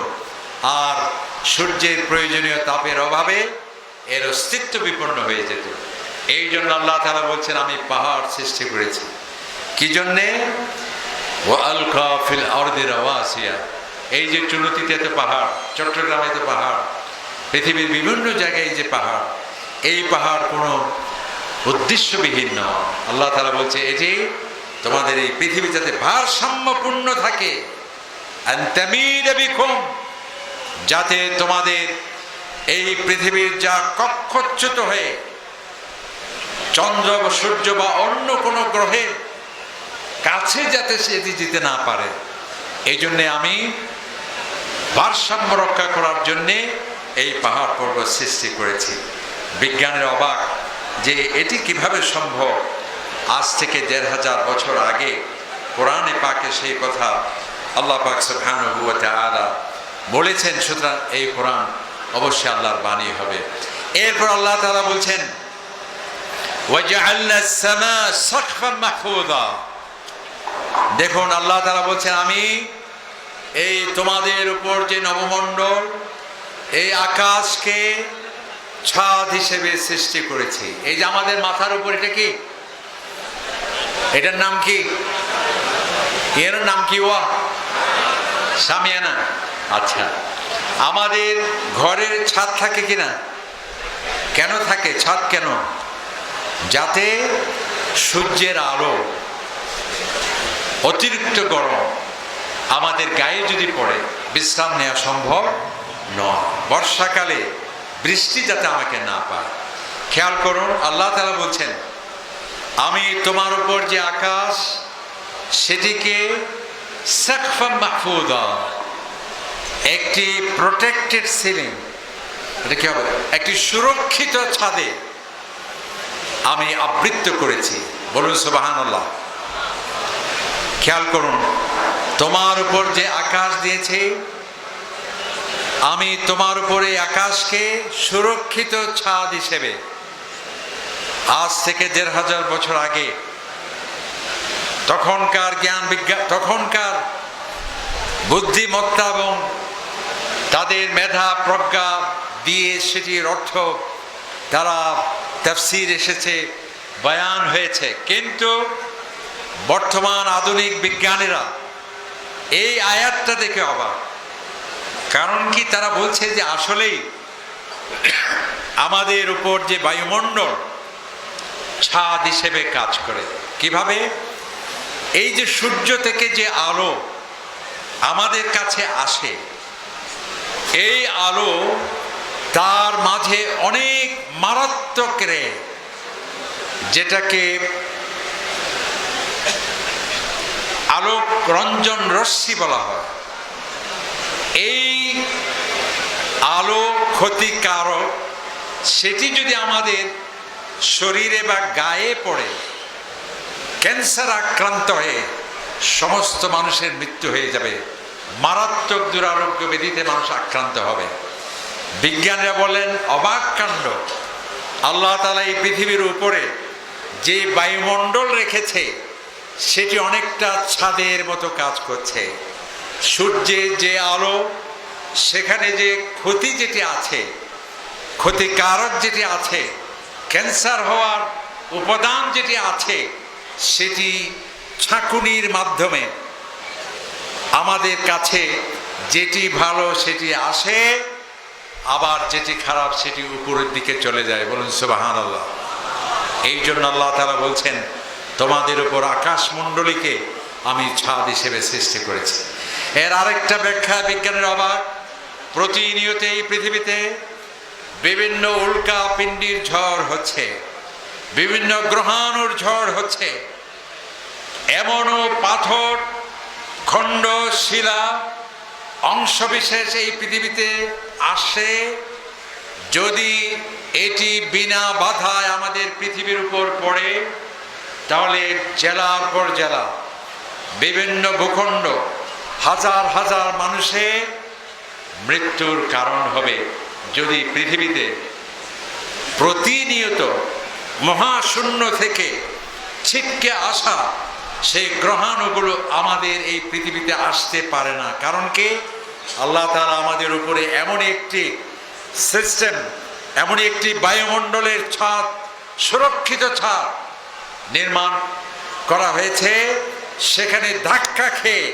আর সূর্যের প্রয়োজনীয় তাপের অভাবে এর অস্তিত্ব বিপন্ন হয়ে যেত। এই জন্য আল্লাহ তাআলা বলছেন, আমি পাহাড় সৃষ্টি করেছি। কি জন্যে? ওয়ালকা ফিল আরদি রাওয়াসিয়া। এই যে চুনতিতে তো পাহাড়, চট্টগ্রামে তো পাহাড়, পৃথিবীর বিভিন্ন জায়গায় যে পাহাড়, এই পাহাড় কোনো উদ্দেশ্যবিহীন নয়। আল্লাহ তাআলা বলছে, এটি তোমাদের এই পৃথিবী যাতে ভারসাম্যপূর্ণ থাকে, আনতামিদ বিকুম, যাতে তোমাদের এই পৃথিবীর যা কক্ষচ্যুত হয়ে চন্দ্র বা সূর্য বা অন্য কোনো গ্রহের কাছে যাতে সেটি যেতে না পারে, এই জন্যে আমি ভারসাম্য রক্ষা করার জন্যে এই পাহাড় পর্বত সৃষ্টি করেছি। বিজ্ঞানের অবাক যে এটি কিভাবে সম্ভব। আজ থেকে 1500 বছর আগে কোরআনে পাকে সেই কথা আল্লাহ পাক সুবহানাহু ওয়া তাআলা বলেছেন। সুতরাং এই কোরআন অবশ্যই আল্লাহর বাণী হবে। এরপর আল্লাহ তাআলা বলছেন, ওয়াজআলনা আস-সামা সাকফান মাহফুযা। দেখুন আল্লাহ তাআলা বলছেন, আমি এই তোমাদের উপর যে নবমণ্ডল, এই আকাশকে ছাদ হিসেবে সৃষ্টি করেছি। এই যে আমাদের মাথার উপর, এটা কি? এটার নাম কি? এর নাম কি? ওয়া সামিয়ানা। আচ্ছা, আমাদের ঘরের ছাদ থাকে কিনা? কেন থাকে ছাদ? কেন? যাতে সূর্যের আলো, অতিরিক্ত গরম আমাদের গায়ে যদি পড়ে বিশ্রাম নেওয়া সম্ভব নয়। বর্ষাকালে বৃষ্টি যাতে আমাকে না পায়। খেয়াল করুন, আল্লাহ তাআলা বলছেন, আমি তোমার উপর যে আকাশ, সেটিকে সাকফান মাহফুযা, একটি প্রোটেক্টেড সিলিং, এটা কি হবে? একটি সুরক্ষিত ছাদে আমি আবৃত্ত করেছি। বলুন সুবহানাল্লাহ। খেয়াল করুন, তোমার উপর যে আকাশ দিয়েছে, আমি তোমার উপরে আকাশকে সুরক্ষিত ছাদ হিসেবে আজ থেকে ১৫০০ বছর আগে তখনকার জ্ঞান বিজ্ঞান, তখনকার বুদ্ধিমত্তা এবং তাদের মেধা প্রজ্ঞা দিয়ে সেটির অর্থ তারা তাফসীর এসেছে, বয়ান হয়েছে। কিন্তু বর্তমান আধুনিক বিজ্ঞানীরা এই আয়াতটা দেখে অবাক। কারণ কি, তারা বলছে যে আসলেই আমাদের উপর যে বায়ুমণ্ডল ছাদ হিসেবে কাজ করে। কিভাবে? এই যে সূর্য থেকে যে আলো আমাদের কাছে আসে, এই আলো তার মাঝে অনেক মারাত্মক রে, যেটাকে আলোক রঞ্জন রশ্মি বলা হয়। এই আলো ক্ষতিকারক, সেটি যদি আমাদের শরীরে বা গায়ে পড়ে, ক্যান্সার আক্রান্ত হয়ে সমস্ত মানুষের মৃত্যু হয়ে যাবে, মারাত্মক দুরারোগ্য ব্যাধিতে মানুষ আক্রান্ত হবে। বিজ্ঞানীরা বলেন অবাক কাণ্ড, আল্লাহ তাআলা এই পৃথিবীর উপরে যে বায়ুমণ্ডল রেখেছে সেটি অনেকটা ছাদের মতো কাজ করছে। সূর্যের যে আলো, সেখানে যে ক্ষতি যেটি আছে, ক্ষতিকারক যেটি আছে, ক্যান্সার হওয়ার উপাদান যেটি আছে, সেটি ছাঁকুনির মাধ্যমে আমাদের কাছে যেটি ভালো সেটি আসে, আবার যেটি খারাপ সেটি উপরের দিকে চলে যায়। বলুন সুবহানাল্লাহ। এই জন্য আল্লাহ তাআলা বলছেন, তোমাদের উপর আকাশমণ্ডলীকে আমি ছাদ হিসেবে সৃষ্টি করেছি। এর আরেকটা ব্যাখ্যা বিজ্ঞানের অবাক, প্রতিনিয়ত এই পৃথিবীতে বিভিন্ন উল্কা পিণ্ডির ঝড় হচ্ছে, বিভিন্ন গ্রহাণুর ঝড় হচ্ছে। এমনও পাথর, খণ্ড, শিলা, অংশবিশেষ এই পৃথিবীতে আসে, যদি এটি বিনা বাধায় আমাদের পৃথিবীর উপর পড়ে, তাহলে জেলার পর জেলা, বিভিন্ন ভূখণ্ড, হাজার হাজার মানুষের মৃত্যুর কারণ হবে। যদি পৃথিবীতে প্রতিনিয়ত মহাশূন্য থেকে ছিটকে আসা সেই গ্রহাণুগুলো আমাদের এই পৃথিবীতে আসতে পারে না। কারণ কি, আল্লাহ তাআলা আমাদের উপরে এমন একটি সিস্টেম, এমন একটি বায়ুমণ্ডলের ছাদ, সুরক্ষিত ছাদ নির্মাণ করা হয়েছে, সেখানে ধাক্কা খেয়ে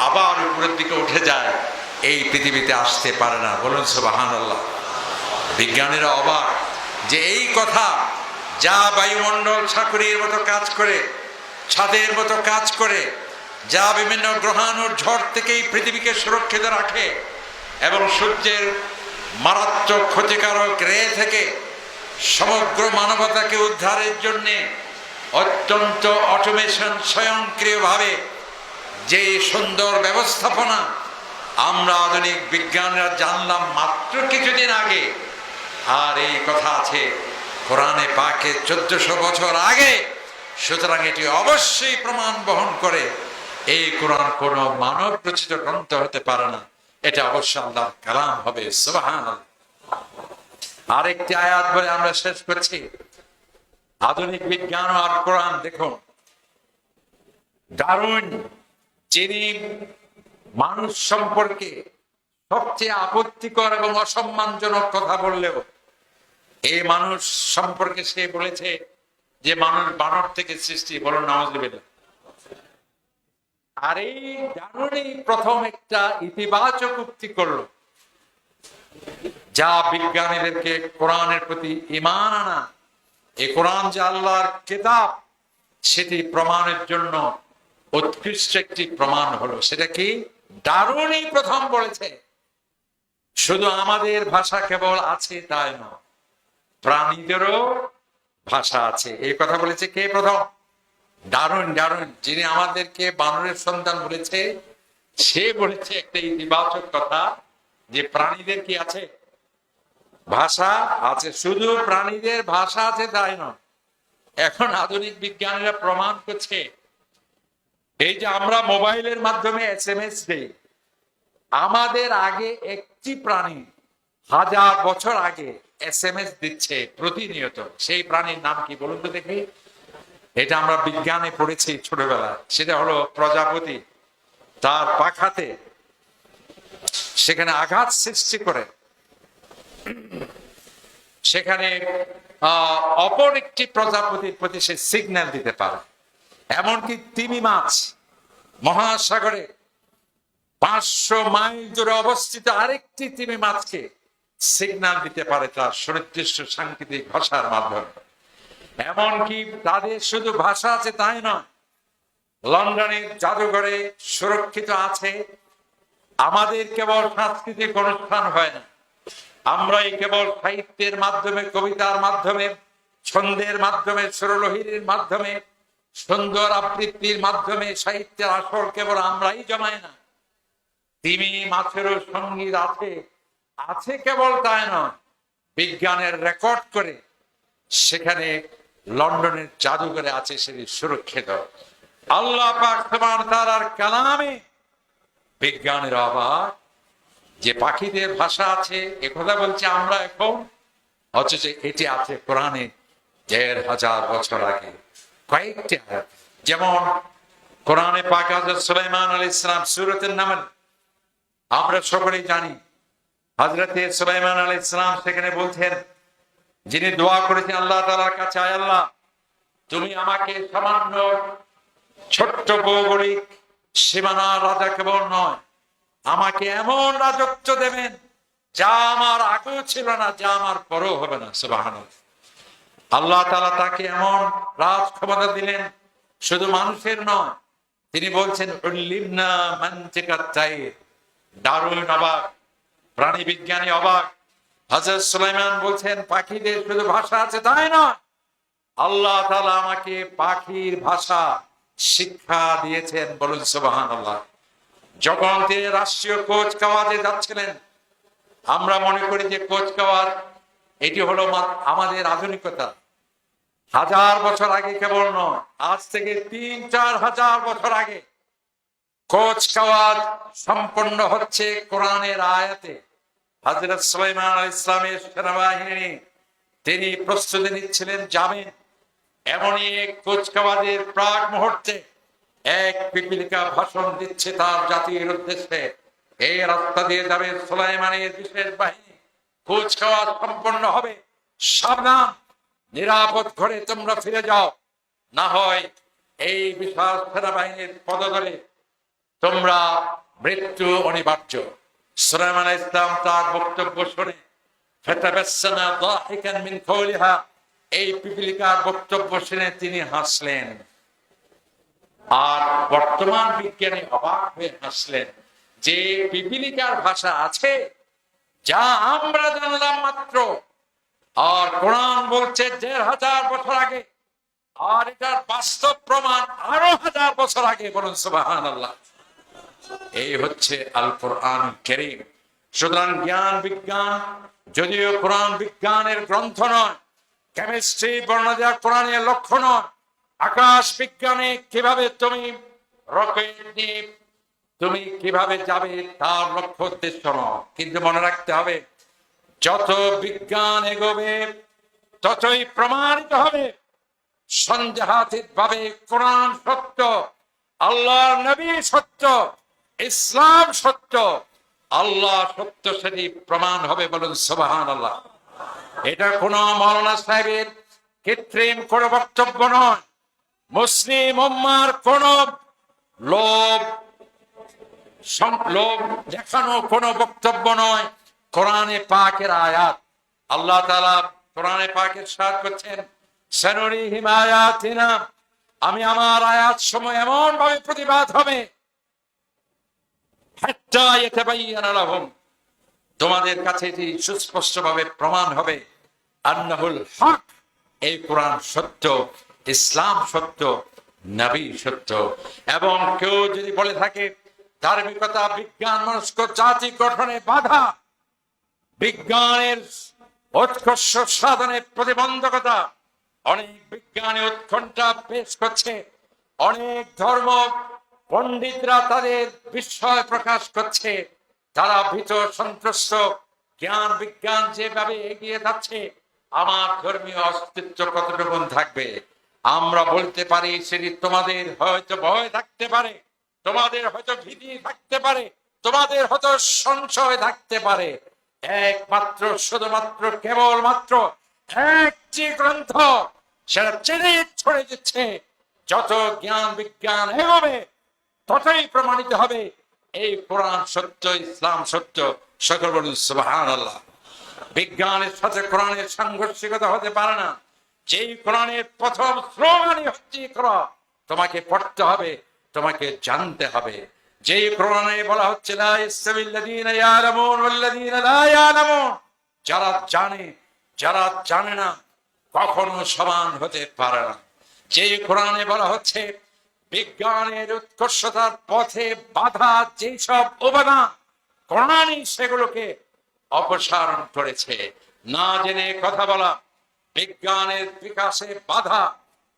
আবার উপরের দিকে উঠে যায়, এই পৃথিবীতে আসতে পারে না। বলুন সুবহানাল্লাহ। বিজ্ঞানীরা অবাক যে এই কথা, যা বায়ুমণ্ডল ছাঁকুনির মতো কাজ করে, ছাদের মতো কাজ করে, যা বিভিন্ন গ্রহাণুর ঝড় থেকেই পৃথিবীকে সুরক্ষিত রাখে এবং সূর্যের মারাত্মক ক্ষতিকারক রে থেকে সমগ্র মানবতাকে উদ্ধারের জন্যে অত্যন্ত অটোমেশন, স্বয়ংক্রিয়ভাবে যে সুন্দর ব্যবস্থাপনা আমরা আধুনিক বিজ্ঞানীরা জানলাম মাত্র কিছুদিন আগে। আর এই কথা আছে কোরআনে পাকে 1400 বছর আগে। সুতরাং এটি অবশ্যই প্রমাণ বহন করে এই কোরআন কোন মানব রচিত গ্রন্থ হতে পারে না, এটা অবশ্যই আল্লাহর কালাম হবে। সুবহানাল্লাহ। আরেকটি আয়াত বলে আমরা শেষ করছি। আধুনিক বিজ্ঞান আর কোরআন দেখুন, ডারউইন যিনি মানুষ সম্পর্কে সবচেয়ে আপত্তিকর এবং অসম্মানজনক কথা বললেও, এই মানুষ সম্পর্কে সে বলেছে যে মানুষ বানর থেকে সৃষ্টি। বলুন নাউযুবিল্লাহ। আর এই ডারউইনই প্রথম একটা ইতিবাচক উক্তি করলো, যা বিজ্ঞানীদেরকে কোরআনের প্রতি ঈমান আনা, এই কোরআন যে আল্লাহর কিতাব, সেটি প্রমাণের জন্য উৎকৃষ্ট একটি প্রমাণ হলো। সেটা কি? ডারউইনই প্রথম বলেছে শুধু আমাদের ভাষা কেবল আছে তাই নয়, প্রাণীদেরও ভাষা আছে। এই কথা বলেছে কে প্রথম? ডারউইন। ডারউইন যিনি আমাদেরকে বানরের সন্তান বলেছে, সে বলেছে একটা ইতিবাচক কথা যে প্রাণীদের কি আছে? ভাষা আছে। শুধু প্রাণীদের ভাষা আছে তাই নয়, এখন আধুনিক বিজ্ঞানীরা প্রমাণ করছে, এই যে আমরা মোবাইলের মাধ্যমে SMS দেই, আমাদের আগে একটি প্রাণী 1000 বছর আগে SMS দিচ্ছে প্রতিনিয়ত। সেই প্রাণীর নাম কি বলুন তো দেখি? এটা আমরা বিজ্ঞানে পড়েছি ছোটবেলায়, সেটা হলো প্রজাপতি। তার পাখাতে সেখানে আঘাত সৃষ্টি করে সেখানে অপর একটি প্রজাপতির প্রতি সে সিগন্যাল দিতে পারে। এমনকি তিমি মাছ মহাসাগরে 500 মাইল দূরে অবস্থিত আরেকটি তিমি মাছকে সিগন্যাল দিতে পারে তার সুনির্দিষ্ট সাংকেতিক ভাষার মাধ্যমে। এমনকি তাদের শুধু ভাষা আছে তাই নয়, লন্ডনের জাদুঘরে সুরক্ষিত আছে। আমাদের কেবল সাংস্কৃতিক অনুষ্ঠান হয় না, আমরা এই কেবল সাহিত্যের মাধ্যমে, কবিতার মাধ্যমে, ছন্দের মাধ্যমে, সুরলোহিনীর মাধ্যমে, সুন্দর আবৃত্তির মাধ্যমে সাহিত্যের আসর কেবল আমরাই জমাই না। তিমি মাছেরও সঙ্গীত আছে, আছে কেবল তাই নয়, বিজ্ঞানের রেকর্ড করে সেখানে লন্ডনের জাদুঘরে আছে, সেটি সুরক্ষিত। আল্লাহ পাক সুবহানাহু ওয়া তাআলার কালামে বিজ্ঞানের অবাক যে পাখিদের ভাষা আছে, একথা বলছে আমরা এখন, অথচ এটি আছে কোরআনে 1500 বছর আগে কয়েকটি আয়াত। যেমন কোরআনে পাক হযরত সুলাইমান আলাইহিস সালাম সূরাতুন নামল, আমরা সকলেই জানি হযরত সুলাইমান আলাইহিস সালাম সেখানে বলছেন, যিনি দোয়া করেছেন আল্লাহ তাআলার কাছে, আয় আল্লাহ তুমি আমাকে সামান্য ছোট্ট ভৌগোলিক সীমানা রাজা কেবল নয়, আমাকে এমন রাজত্ব দেবেন যা আমার আগেও ছিল না, যা আমার পরও হবে না। সুবহানাল্লাহ। আল্লাহ তাআলা তাকে এমন রাজ ক্ষমতা দিলেন, শুধু মানুষের নয়, তিনি বলছেন উল্লিমনা মানতিকাত তাইর। দারুণ অবাক, প্রাণী বিজ্ঞানী অবাক। হযরত সুলাইমান বলছেন পাখিদের শুধু ভাষা আছে তাই নয়, আল্লাহ তাআলা আমাকে পাখির ভাষা শিক্ষা দিয়েছেন। বলুন সুবহানাল্লাহ। যখন তিনি রাষ্ট্রীয় কুচকাওয়াজে যাচ্ছিলেন, আমরা মনে করি যে কুচকাওয়াজ এটি হলো আমাদের আধুনিকতা। 1000 বছর আগে কেবল নয়, আজ থেকে 3-4 হাজার বছর আগে কুচকাওয়াজ সম্পন্ন হচ্ছে কোরআনের আয়াতে। হযরত সুলাইমান আলাইহিস সালামের সেনাবাহিনী তিনি প্রস্তুতি নিচ্ছিলেন, যাবেন। এমনই এক কুচকাওয়াজের প্রাক মুহূর্তে এক পিপীলিকা ভাষণ দিচ্ছে তার জাতির উদ্দেশ্যে, এই রাস্তা দিয়ে যাবে সুলাইমানের বিশেষ বাহিনী, কুচকাওয়াজ সম্পন্ন হবে, সাবধান, নিরাপদ ঘরে তোমরা ফিরে যাও, না হয় এই বিশাল সেনাবাহিনীর পদতলে তোমরা মৃত্যু অনিবার্য। সুলাইমান আলাইহিস সালাম তার বক্তব্য শুনে ফাতাবাসসামা দাহিকান মিন কওলিহা, এই পিপীলিকার বক্তব্য শুনে তিনি হাসলেন। আর বর্তমান বিজ্ঞানী অবাক হয়ে হাসলেন যে পিপীলিকার ভাষা আছে যা আমরা জানলাম মাত্র, আর কোরআন বলছে 1500 বছর আগে, আর এটার বাস্তব প্রমাণ আরো 1000 বছর আগে। বলুন সুবহানাল্লাহ। এই হচ্ছে আল কোরআন কারীম। সুতরাং জ্ঞান বিজ্ঞান যদিও কোরআন বিজ্ঞানের গ্রন্থ নয়, কেমিস্ট্রি বর্ণনা দেওয়া কোরআনের লক্ষ্য নয়, আকাশ বিজ্ঞানে কিভাবে তুমি রকেট নিয়ে তুমি কিভাবে যাবে তার লক্ষ্য উদ্দেশ্য নয়, কিন্তু মনে রাখতে হবে যত বিজ্ঞান এগোবে ততই প্রমাণিত হবে সন্দেহাতীত ভাবে কোরআন সত্য, আল্লাহর নবী সত্য, ইসলাম সত্য, আল্লাহ সত্য, সেটি প্রমাণ হবে। বলুন সুবহানাল্লাহ। এটা কোনো মাওলানা সাহেবের কৃত্রিম কোনো বক্তব্য নয়, মুসলিম উম্মার কোন লোভ দেখানো কোনো বক্তব্য নয়, কোরআনে পাকের আয়াত। আল্লাহ তাআলা কোরআনে পাকের সাথ করছেন, সানুরিহিম আয়াতিনা, আমি আমার আয়াত সময় এমন ভাবে প্রতিবাদ হবে হাত্তা ইয়াতাবায়ানা লাহুম, তোমাদের কাছে এটি সুস্পষ্ট ভাবে প্রমাণ হবে আন্নাহুল হক, এই কোরআন সত্য, ইসলাম সত্য, নবী সত্য। এবং কেউ যদি বলে থাকে ধার্মিকতা বিজ্ঞান মনস্ক জাতি গঠনে বাধা, বিজ্ঞানের উৎকর্ষ সাধনে প্রতিবন্ধকতা, অনেক বিজ্ঞানী উৎকণ্ঠা পেশ করছে, অনেক ধর্ম পণ্ডিতরা তাদের বিস্ময় প্রকাশ করছে, তারা ভীত সন্ত্রস্ত। জ্ঞান বিজ্ঞান যেভাবে এগিয়ে যাচ্ছে, আমার ধর্মীয় অস্তিত্ব কতটুকু থাকবে? আমরা বলতে পারি সেটি তোমাদের হয়তো ভয় থাকতে পারে, তোমাদের হয়তো ভীতি থাকতে পারে, তোমাদের হয়তো সংশয় থাকতে পারে। একমাত্র শুধুমাত্র কেবলমাত্র একটি গ্রন্থ, সেটা চেনে ছড়ে দিচ্ছে। যত জ্ঞান বিজ্ঞান এগোবে ততই প্রমাণিত হবে এই কোরআন সত্য, ইসলাম সত্য। সকল বলুন সুবহানাল্লাহ। বিজ্ঞানের সাথে কোরআনের সাংঘর্ষিকতা হতে পারে না। যেই কোরআনের প্রথম স্লোগানই হচ্ছে ইকরা, তোমাকে পড়তে হবে, তোমাকে জানতে হবে। যেই কোরআনে বলা হচ্ছে লা ইয়াস্তাবিল্লাযীনা ইয়ালামুন ওয়াল্লাযীনা লা ইয়ালামুন, যারা জানে যারা জানে না কখনো সমান হতে পারে না। যেই কোরআনে বলা হচ্ছে বিজ্ঞানের উৎকর্ষতার পথে বাধা যেই সব উপাদান, কোরআনই সেগুলোকে অপসারণ করেছে। না জেনে কথা বলা বিজ্ঞানের বিকাশে বাধা।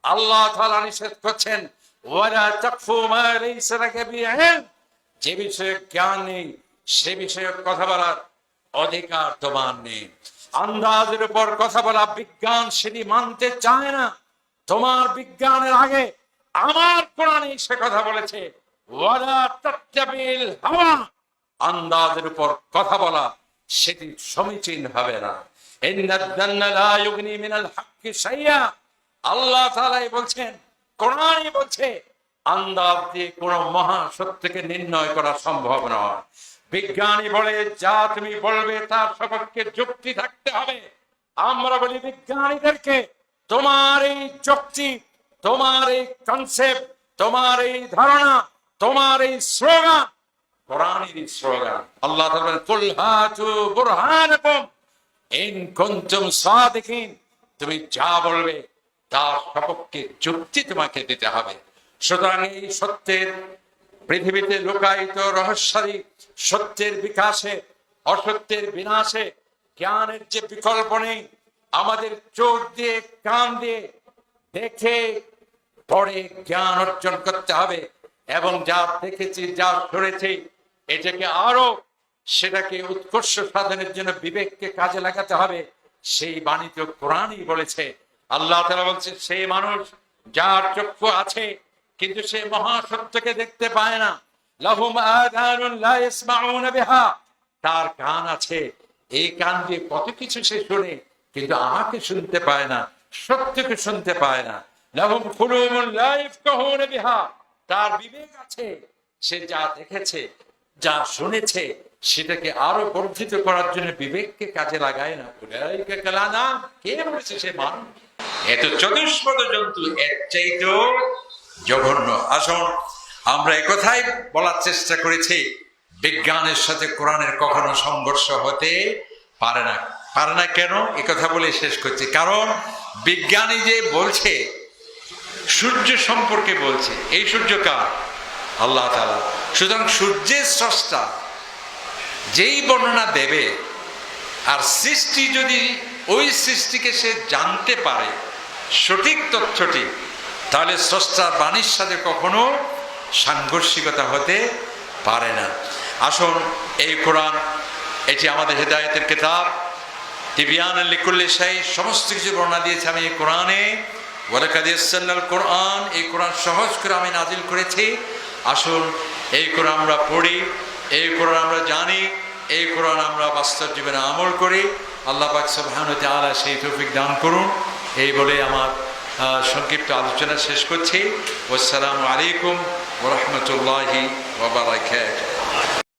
আল্লাহ তাআলা নিষেধ করছেন ওয়ালা তাকফু মা লাইসা লাকা বিইলম, যে বিষয়ে জ্ঞান নেই সে বিষয়ে কথা বলার অধিকার তোমার নেই। আন্দাজের উপর কথা বলা, বিজ্ঞান সেটি মানতে চায় না। তোমার বিজ্ঞানের আগে আমার কোরআনে সে কথা বলেছে ওয়ালা তাত্তাবিল হাওয়া, আন্দাজের উপর কথা বলা সেটি সমীচীন হবে না। ইন্নাদ-দান্না লা ইউগনি মিনাল হাক্কি শাইয়া, আল্লাহ তাআলা বলছেন, কোরআনই বলছে আন্দাজ দিয়ে কোন মহা সত্যকে নির্ণয় করা সম্ভব নয়। বিজ্ঞানী বলে যা তুমি বলবে তার সপক্ষে যুক্তি থাকতে হবে। আমরা বলি বিজ্ঞানীদেরকে, তোমার এই যুক্তি, তোমার এই কনসেপ্ট, তোমার এই ধারণা, তোমার এই স্লোগান কোরআনের স্লোগান। আল্লাহ তাআলা বলেন কুল হাতু বুরহানাকুম ইন কুনতুম সাদিকিন, তুমি যা বলবে তার সপক্ষে যুক্তি তোমাকে দিতে হবে। সুতরাং এই সত্যের পৃথিবীতে লুকায়িত রহস্যাদি সত্যের বিকাশে, অসত্যের বিনাশে জ্ঞানের যে বিকল্প নেই। আমাদের চোখ দিয়ে কান দিয়ে দেখে পড়ে জ্ঞান অর্জন করতে হবে, এবং যা দেখেছি যা শুনেছি এটাকে আরো সেটাকে উৎকর্ষ সাধনের জন্য বিবেককে কাজে লাগাতে হবে। সেই বাণী তো কোরআনই বলেছে। আল্লাহ তাআলা বলছে সেই মানুষ যার চক্ষু আছে কিন্তু সে মহাসত্যকে দেখতে পায় না। লাহুম আযানুন লা ইয়াসমাউনা বিহা, তার কান আছে, এই কান দিয়ে কত কিছু সে শুনে কিন্তু আমাকে শুনতে পায় না, সত্যকে শুনতে পায় না। লাহুম কুলুবুন লা ইয়াফকাহুনা বিহা, তার বিবেক আছে, সে যা দেখেছে যা শুনেছে সেটাকে আরো বর্ধিত করার জন্য বিবেককে কাজে লাগায় না। উলাইকা কালানা, কে বলেছে সে মানুষ? এত চতুষ্পদ জন্তু এর চাইতেও জঘন্য। আসুন আমরা একথাই বলার চেষ্টা করেছি, বিজ্ঞানের সাথে কোরআনের কখনো সংঘর্ষ হতে পারে না। পারে না কেন? একথা বলে শেষ করছি। কারণ বিজ্ঞানী যে বলছে সূর্য সম্পর্কে বলছে, এই সূর্য কার? আল্লাহ তাআলা। সুতরাং সূর্যের স্রষ্টা যেই বর্ণনা দেবে, আর সৃষ্টি যদি ওই সৃষ্টিকে সে জানতে পারে সঠিক তথ্যটি, তাহলে স্রষ্টার বাণীর সাথে কখনো সাংঘর্ষিকতা হতে পারে না। আসুন এই কোরআন, এটি আমাদের হেদায়েতের কিতাব, তিবিয়ানান লিকুল্লি শাই, সমস্ত কিছু বর্ণনা দিয়েছে আমি এই কোরআনে। ওয়ালাকাদ ইয়াসসারনাল কোরআন, এই কোরআন সহজ করে আমি নাজিল করেছি। আসুন এই কোরআন আমরা পড়ি, এই কোরআন আমরা জানি, এই কোরআন আমরা বাস্তব জীবনে আমল করি। আল্লাহ পাক সুবহানাহু ওয়া তাআলা সেই তৌফিক দান করুন। এই বলে আমার সংক্ষিপ্ত আলোচনা শেষ করছি। আসসালামু আলাইকুম ওয়া রাহমাতুল্লাহি ওয়া বারাকাতুহু।